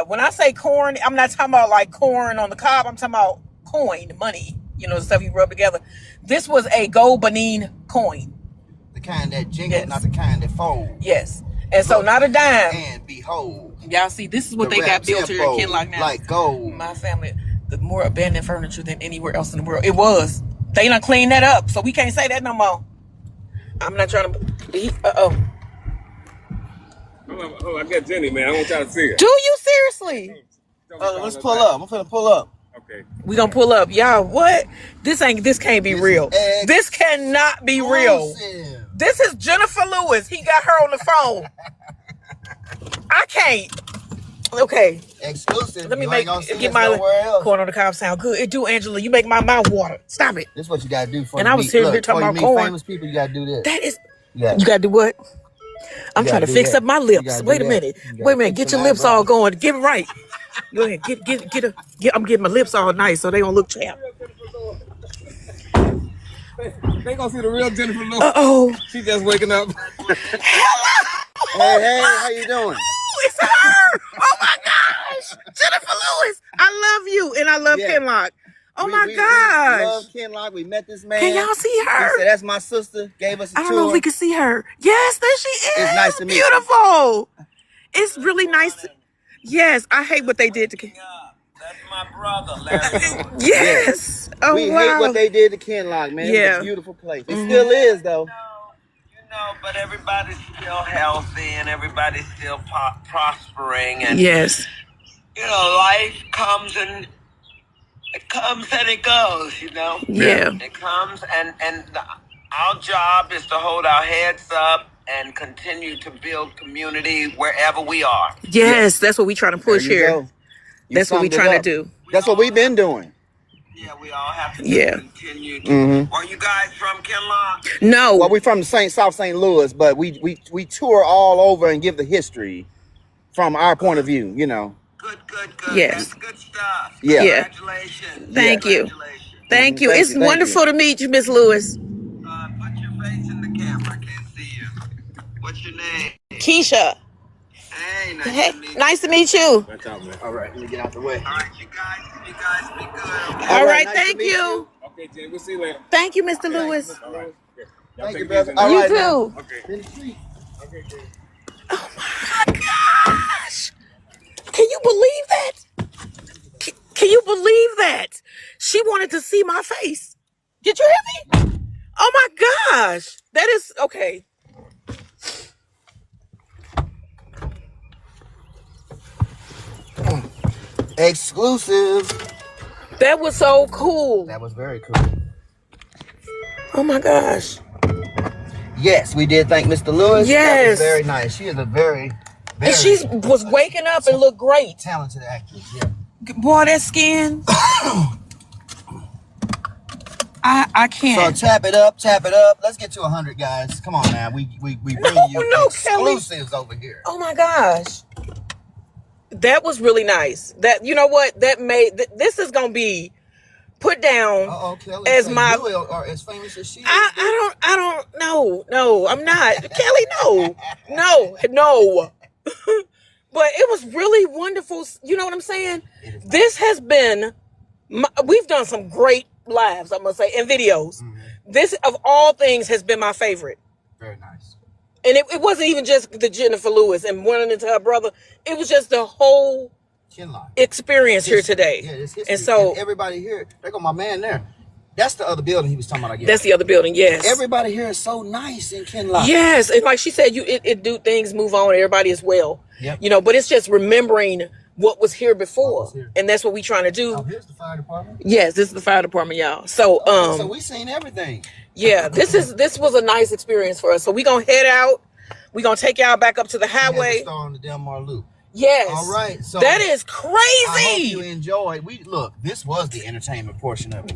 when I say corn, I'm not talking about like corn on the cob. I'm talking about coin, money. You know, the stuff you rub together. This was a gold Benin coin. The kind that jingle, not the kind that fold. Yes. And so not a dime. And behold. Y'all see, this is what they got built here in Kinloch now. Like gold. My family, the more abandoned furniture than anywhere else in the world. It was. They done cleaned that up, so we can't say that no more. I'm not trying to... Hold on, I got Jenny, man. I want y'all to see her. Do you seriously? Let's pull up. I'm finna pull up. Okay. We gonna pull up. Y'all, what? This can't be real. This cannot be real. This is Jennifer Lewis. He got her on the phone. I can't. Okay. Exclusive. Let me get my corn on the cob sound good. It do, Angela. You make my mouth water. Stop it. This is what you gotta do for And I was here talking about corn. Famous people, you gotta do this. That is. You gotta do what? I'm trying to fix up my lips. Wait a minute. Get your lips all going. Get it right. Go ahead. I'm getting my lips all nice so they don't look chapped. They gonna see the real Jennifer Lewis. Uh-oh. She just waking up. Hello. Hey, how you doing? It's her. Oh my gosh. Jennifer Lewis. I love you and I love Kinloch. Oh we my love gosh. Kinloch. We met this man. Can y'all see He her? said, that's my sister. Gave us a I don't know if tour. we can see her. Yes, there she is. It's nice to meet you. Beautiful. It's really nice. Yes, I hate what they did to Ken. That's my brother, Larry. Yes. Oh, We wow. hate what they did to Kinloch, man. It Yeah. was a beautiful place. It still is, though. But everybody's still healthy and everybody's still prospering. And, Yes. life comes and it goes, Yeah. It comes and our job is to hold our heads up and continue to build community wherever we are. Yes, that's what we're trying to push There you here. go. You That's what we're summed it trying to up. do. That's what we've been doing. Yeah, we all have to continue to. Are you guys from Kinloch? No. Well, we're from South St. Louis, but we tour all over and give the history from our point of view, Good. Yes. That's good stuff. Yeah. Congratulations. Thank you. Congratulations. Thank you. Thank It's you, thank wonderful to meet you, Miss Lewis. Put your face in the camera. I can't see you. What's your name? Keisha. Hey, Hey, to meet you. nice to meet you. Watch out, man. All right, let me get out the way. All right, you guys be good. Okay? All right, nice to thank meet you. Okay, Jay, we'll see you later. Thank you, Mr. Lewis. All right. Okay. Y'all Thank take you, it brother. easy All now. You right, too. now. Okay. Okay, Jay. Oh my gosh. Can you believe that? Can you believe that? She wanted to see my face. Did you hear me? Oh my gosh. That is okay. Exclusive. That was so cool. That was very cool. Oh my gosh. Yes, we did thank Mr. Lewis. That Yes. was very nice. She is a very, very And she was waking up and looked great. talented actress. Yeah. Boy, that skin. I So can't. tap it up. Let's get to 100, guys. Come on now. We bring you no, exclusives over here. Oh my gosh. That was really nice. That, you know what? That made, this is going to be put down Kelly, as say my, you are as famous as she is. I don't, no, I'm not. Kelly, no. But it was really wonderful. You know what I'm saying? This has been, we've done some great lives, I'm going to say, and videos. This, of all things, has been my favorite. Very nice. And it wasn't even just the Jennifer Lewis and running into her brother. It was just the whole Kinloch experience here today. Yeah, it's history. And so everybody here, there go my man there. That's the other building he was talking about, I guess. that's the other building, yes. Everybody here is so nice in Kinloch. Yes, and like she said, it do things move on, everybody as well. Yep. But it's just remembering what was here before. was here. And that's what we trying to do. Oh, here's the fire department. Yes, this is the fire department, y'all. So So we seen everything. yeah, this was a nice experience for us. So we gonna head out. We gonna take y'all back up to the We had to highway. start on the Delmar Loop. Yes. All right. So that is I hope you crazy. enjoyed. This was the entertainment portion of it.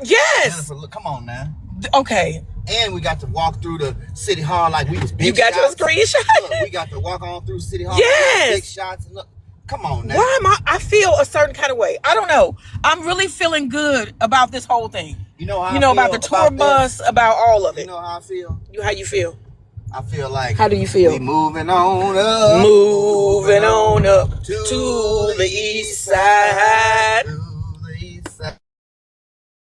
Yes. Jennifer, look, come on now. Okay. And we got to walk through the city hall like we was big You got shots. your screenshot? Look, we got to walk on through city hall. Yes. Big shots. And look, come on now. Why am I feel a certain kind of way. I don't know. I'm really feeling good about this whole thing. You know how I You know, about feel the tour about bus, about all of this? it. You know how I feel? How you feel? I feel like. How do you feel? We moving on up. Moving on up to the east side. To the east side.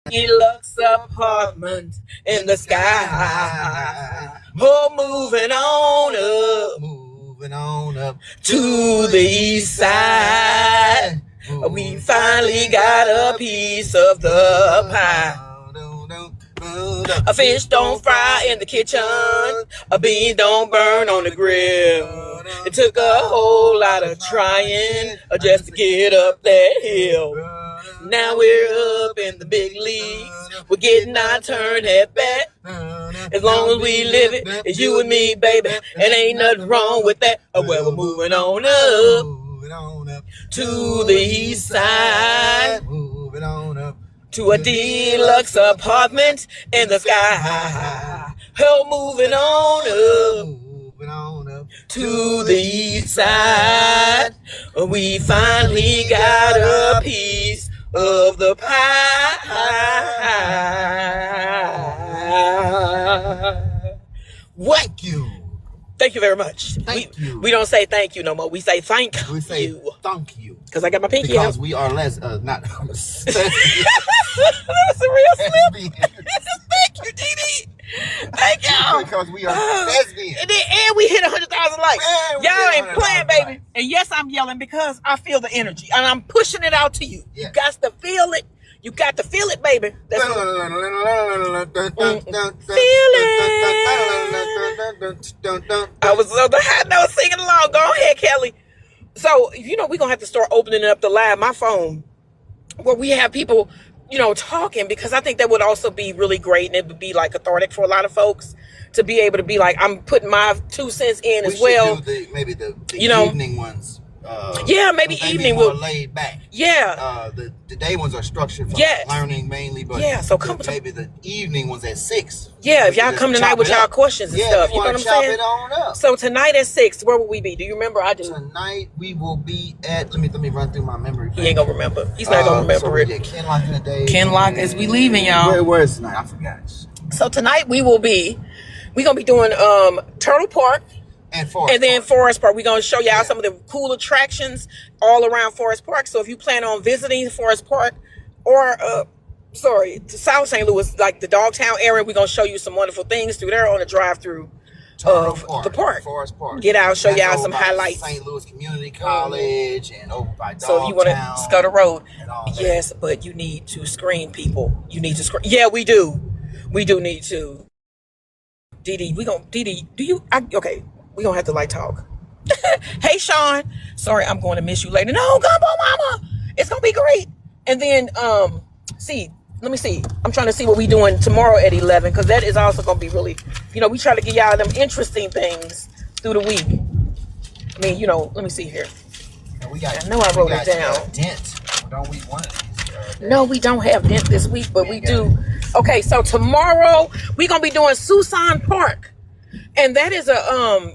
Deluxe apartment in the sky. Oh, moving on up. Moving on up to the east side. We finally got a piece of the pie. A fish don't fry in the kitchen. A bean don't burn on the grill. It took a whole lot of trying just to get up that hill. Now we're up in the big leagues. We're getting our turn at bat. As long as we live it, it's you and me, baby. And ain't nothing wrong with that. Well, we're moving on up to the east side. Moving on up to a deluxe apartment in the sky. Hell, moving on up to the east side. We finally got a piece of the pie. Thank you. Thank you. you very much. Thank you. We don't say thank you no more. We say thank We say you. thank you. Because I got my pinky Because out. we are not That's a real slip. lesbians. Thank you, Dee. Thank y'all. Because we are lesbians. And we hit 100,000 likes. Man, we Y'all hit ain't playing, 100,000 baby. likes. And yes, I'm yelling because I feel the energy. And I'm pushing it out to you. Yeah. You got to feel it. You got to feel it, baby. That's Feel I was on the high note singing along. Go ahead, Kelly. So, we're going to have to start opening up the live, my phone, where we have people, talking, because I think that would also be really great. And it would be like cathartic for a lot of folks to be able to be like, I'm putting my 2 cents in as well. Do maybe the evening ones. Yeah, maybe evening more will laid back. Yeah. The day ones are structured for learning mainly, but so maybe the evening ones at 6. Yeah, if y'all come tonight with y'all questions and stuff, you know what I'm saying? It on up. So tonight at 6, where will we be? Do you remember? I do. Tonight we will be at. Let me run through my memory. He ain't gonna remember. He's not gonna remember it. Kinloch in the day. Kinloch as we leaving, y'all. Where is tonight? I forgot. So tonight we're gonna be doing Turtle Park. And Forest Park. We're going to show y'all some of the cool attractions all around Forest Park. So if you plan on visiting Forest Park or, to South St. Louis, like the Dogtown area, we're going to show you some wonderful things through there on the drive-through of the park. Forest Park. Get out, show y'all some highlights. St. Louis Community College and over by Dogtown. So if you want to Scudder Road. Yes, but you need to screen, people. You need to screen. Yeah, we do. We do need to. Dee, do you? Okay. We gonna have to talk. Hey, Sean. Sorry, I'm going to miss you later. No, Gumbo Mama. It's gonna be great. And then, let me see. I'm trying to see what we doing tomorrow at 11, because that is also gonna be really, we try to get y'all them interesting things through the week. I mean, let me see here. I know I wrote it down. Dent. Don't we want it? No, we don't have Dent this week, but we do. Okay, so tomorrow we're gonna be doing Suisun Park, and that is a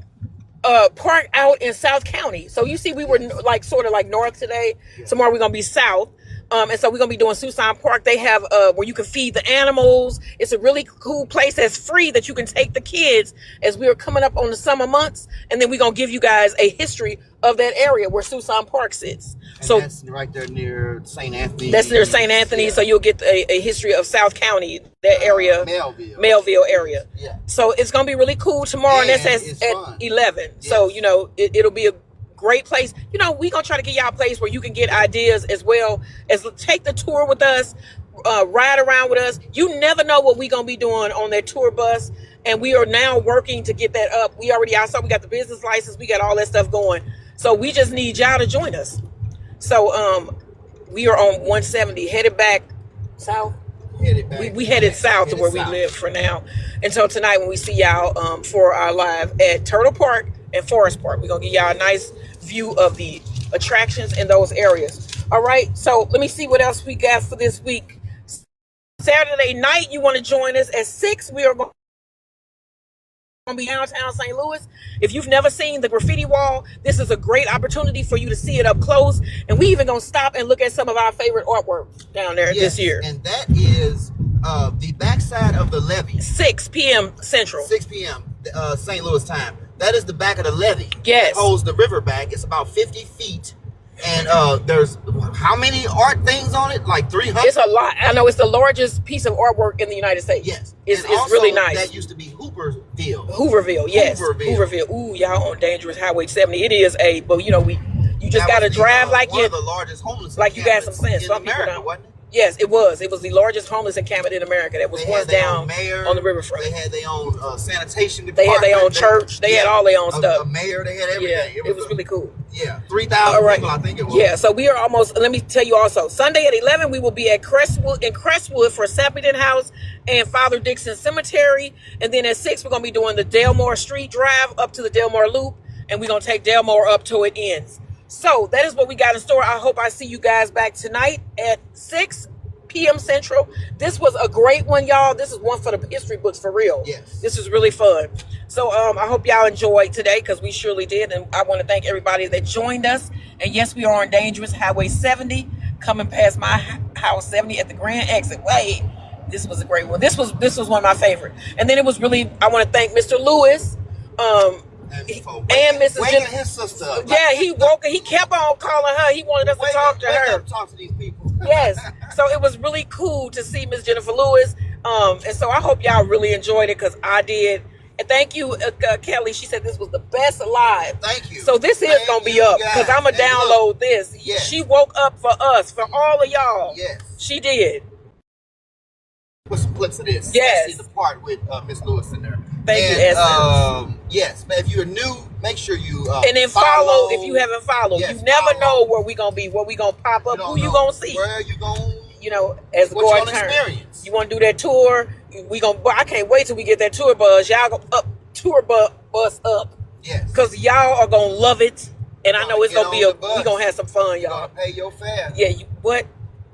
park out in South County. So you see, we were sort of north today. Tomorrow we're gonna be south. And so we're gonna be doing Suisun Park. They have where you can feed the animals. It's a really cool place that's free that you can take the kids as we are coming up on the summer months. And then we're gonna give you guys a history of that area where Suisun Park sits. And so that's right there near St. Anthony. That's near St. Anthony. Yeah. So you'll get a history of South County, that area, Melville area. Yeah. So it's gonna be really cool tomorrow, and that's at 11. Yes. So it'll be a great place. We're gonna try to get y'all a place where you can get ideas as well as take the tour with us, ride around with us. You never know what we're gonna be doing on that tour bus, and we are now working to get that up. We already outside. We got the business license. We got all that stuff going. So we just need y'all to join us. So we are on 170 headed back south. We headed south to where we live for now. And so tonight when we see y'all for our live at Turtle Park and Forest Park, we're gonna give y'all a nice view of the attractions in those areas. All right, so let me see what else we got for this week. Saturday night, you want to join us at 6. We are going to be downtown St. Louis. If you've never seen the graffiti wall, this is a great opportunity for you to see it up close. And we even going to stop and look at some of our favorite artwork down there this year. And that is the backside of the levee. 6 p.m. Central. 6 p.m. St. Louis time. That is the back of the levee. Yes. It holds the river back. It's about 50 feet. And there's how many art things on it? Like 300? It's a lot. I know it's the largest piece of artwork in the United States. Yes. It's really nice. That used to be Hooverville, yes. Hooverville. Ooh, y'all on Dangerous Highway 70. It is but you just got to drive like one of the largest homeless you got some sense. Some people don't. Wasn't it? Yes, it was. It was the largest homeless encampment in America. That was once down on the riverfront. They had their own sanitation department. They had their own church. They had all their own stuff. A mayor. They had everything. Yeah, it was really cool. Yeah, 3,000 people, I think it was. Yeah, so we are almost. Let me tell you also. Sunday at 11, we will be at Crestwood for Sappington House and Father Dixon Cemetery, and then at 6 we're gonna be doing the Delmore Street Drive up to the Delmore Loop, and we're gonna take Delmore up till it ends. So that is what we got in store. I hope I see you guys back tonight at 6 p.m. Central. This was a great one, y'all. This is one for the history books for real. Yes. This is really fun. So I hope y'all enjoyed today, because we surely did. And I want to thank everybody that joined us. And yes, we are on Dangerous Highway 70, coming past my house 70 at the Grand Exit. Wait, this was a great one. This was one of my favorite. And then it was really, I want to thank Mr. Lewis. and Mrs. Jennifer. His sister up. Yeah, he kept on calling her. He wanted us to talk to her. Talk to these people. Yes. So it was really cool to see Miss Jennifer Lewis. And so I hope y'all really enjoyed it because I did. And thank you, Kelly. She said this was the best live. Thank you. So this is going to be up because I'm going to download this. Yes. She woke up for us, for all of y'all. Yes. She did. With some clips of this. Yes. See the part with Miss Lewis in there. Thank you, Essence. Yes. But if you're new, make sure you and then follow if you haven't followed. Yes, you never know where we going to be, where we going to pop up, who you going to see. Where you going to. You know, as the going experience. You want to do that tour? I can't wait till we get that tour bus. Y'all go up, tour bus up. Yes. Because y'all are gonna love it, and I know it's gonna be we gonna have some fun, y'all. Gonna pay your fare. Yeah.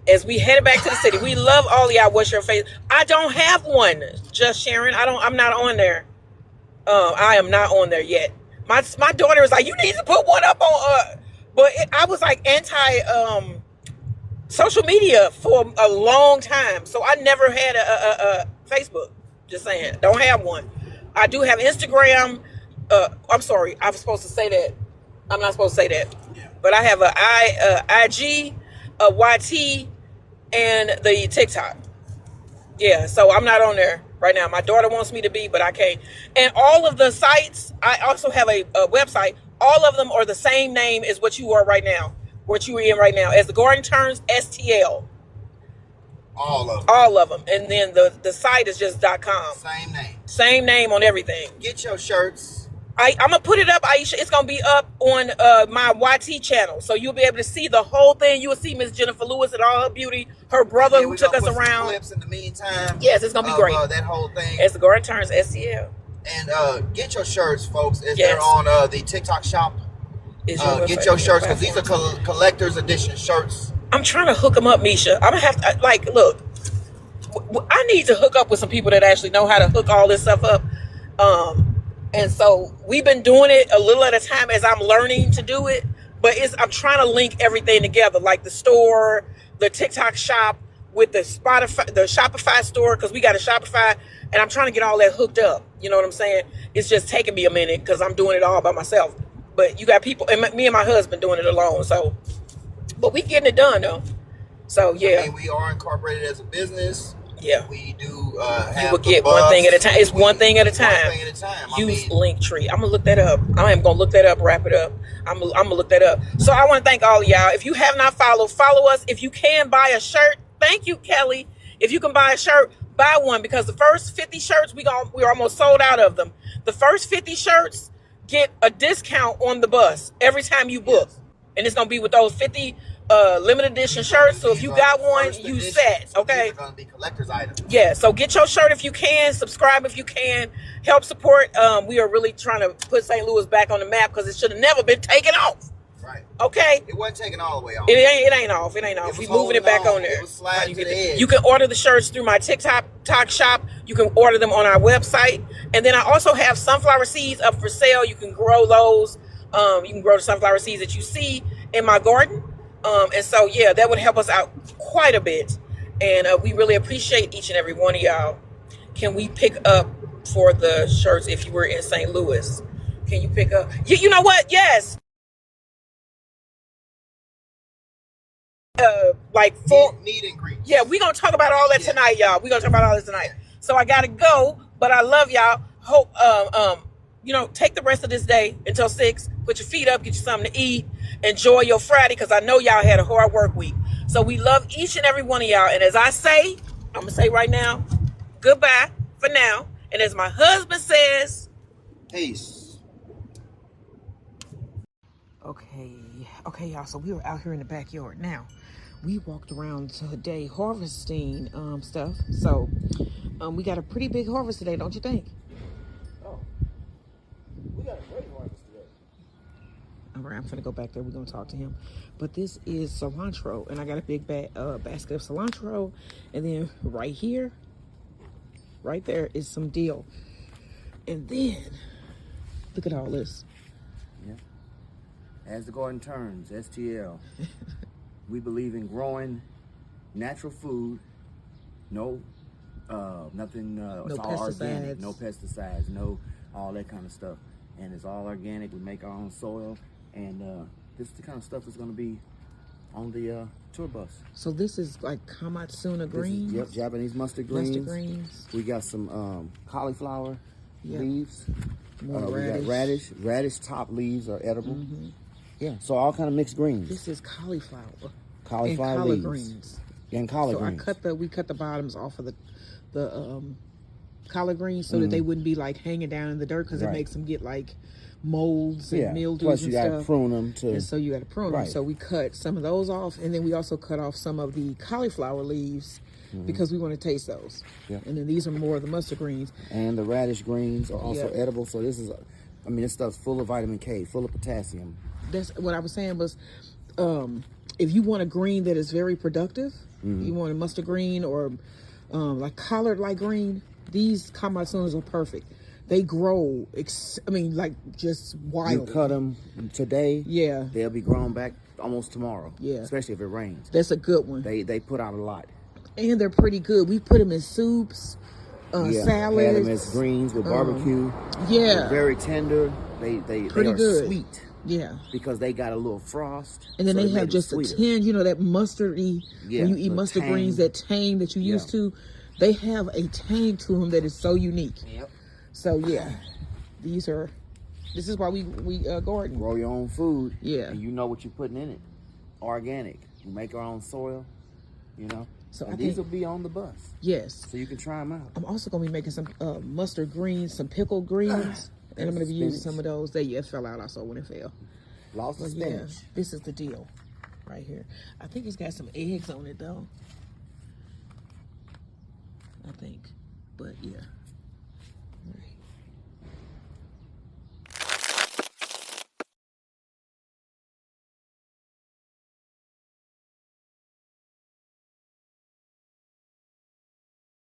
As we headed back to the city, we love all of y'all. What's your face? I don't have one. Just Sharon. I'm not on there. I am not on there yet. My daughter is like, you need to put one up on. But I was like anti social media for a long time, so I never had a Facebook. Just saying, don't have one. I do have Instagram. I'm sorry, I was supposed to say that. I'm not supposed to say that. Yeah. But I have a IG, a YT, and the TikTok. Yeah, so I'm not on there right now. My daughter wants me to be, but I can't. And all of the sites, I also have a website. All of them are the same name as what you are right now. What you are in right now, as the Garden Turns-STL. All of them. All of them. And then the site is just .com. Same name. Same name on everything. Get your shirts. I'm going to put it up, Aisha. It's going to be up on my YT channel. So you'll be able to see the whole thing. You will see Miss Jennifer Lewis and all her beauty. Her brother who took us around. Clips in the meantime. Yes, it's going to be great. That whole thing. As the Garden Turns-STL. And get your shirts, folks. They're on the TikTok shop. Get your shirts because these are collector's edition shirts. I'm trying to hook them up, Misha. I'm gonna have to look. I need to hook up with some people that actually know how to hook all this stuff up. And so we've been doing it a little at a time as I'm learning to do it. But I'm trying to link everything together, like the store, the TikTok shop with the Shopify store, because we got a Shopify, and I'm trying to get all that hooked up. You know what I'm saying? It's just taking me a minute because I'm doing it all by myself. But you got people, and me and my husband doing it alone. So, but we getting it done though. So yeah, I mean, we are incorporated as a business. Yeah, we do. You will get one thing at a time. It's one thing at a time. Use Linktree. I'm gonna look that up. I am gonna look that up. Wrap it up. I'm gonna look that up. So I want to thank all of y'all. If you have not followed, follow us. If you can buy a shirt, thank you, Kelly. If you can buy a shirt, buy one, because the first 50 shirts we're almost sold out of them. The first 50 shirts get a discount on the bus every time you book, and it's gonna be with those 50 limited edition shirts. So if you got one, you set. Okay, these are gonna be collector's items. Yeah, so get your shirt if you can. Subscribe if you can. Help support. We are really trying to put St. Louis back on the map because it should have never been taken off. Right. Okay. It wasn't taken all the way off. It ain't off. It ain't off. We moving it back on there. It was sliding to the edge. You can order the shirts through my TikTok shop. You can order them on our website. And then I also have sunflower seeds up for sale. You can grow those. You can grow the sunflower seeds that you see in my garden. And so, yeah, that would help us out quite a bit. And we really appreciate each and every one of y'all. Can we pick up for the shirts if you were in St. Louis? Can you pick up? You know what? Yes. Like meet and greet. Yeah, we're gonna talk about all that tonight, y'all. We're gonna talk about all this tonight. So I gotta go, but I love y'all. Hope take the rest of this day until 6. Put your feet up, get you something to eat, enjoy your Friday, because I know y'all had a hard work week. So we love each and every one of y'all. And as I say, I'm gonna say right now, goodbye for now. And as my husband says, peace. Okay, y'all. So we were out here in the backyard. Now, we walked around today harvesting stuff. So we got a pretty big harvest today, don't you think? Oh, we got a great harvest today. All right, I'm gonna go back there. We're gonna talk to him. But this is cilantro, and I got a big basket of cilantro, and then right here, right there is some dill, and then look at all this. Yeah. As the garden turns, STL. We believe in growing natural food. No, nothing. No it's all pesticides. organic. No pesticides. No all that kind of stuff. and it's all organic. We make our own soil, and this is the kind of stuff that's going to be on the tour bus. So this is like Kamatsuna greens? Yep, Japanese mustard greens. Mustard greens. We got some cauliflower leaves. More We radish. got radish. Radish top leaves are edible. Yeah, so all kind of mixed greens. This is cauliflower. Cauliflower and collard leaves. greens. And collard So greens. we cut the bottoms off of the collard greens so that they wouldn't be like hanging down in the dirt, because it makes them get like molds and mildews Plus and you stuff. gotta prune them too. And so you got to prune them. So we cut some of those off, and then we also cut off some of the cauliflower leaves because we want to taste those. Yep. And then these are more of the mustard greens. And the radish greens are also edible. So this is, I mean, this stuff's full of vitamin K, full of potassium. That's what I was saying was, if you want a green that is very productive, you want a mustard green or like collard-like green, these Kamatsunas are perfect. They grow, like just wild. You cut them today, they'll be grown back almost tomorrow. Yeah, especially if it rains. That's a good one. They put out a lot, and they're pretty good. We put them in soups, salads. Had them as greens with barbecue. They're very tender. They are good. Sweet. Yeah, because they got a little frost, and then they have just a tinge. You know that mustardy. When you eat mustard greens, that tang that you used to, they have a tang to them that is so unique. Yep. So this is why we garden. Grow your own food. Yeah. And you know what you're putting in it. Organic. We make our own soil, you know. So these will be on the bus. Yes. So you can try them out. I'm also going to be making some mustard greens, some pickled greens. And I'm going to be using some of those. It fell out. I saw when it fell. Lost the spinach. This is the deal right here. I think it's got some eggs on it, though. I think. But, yeah.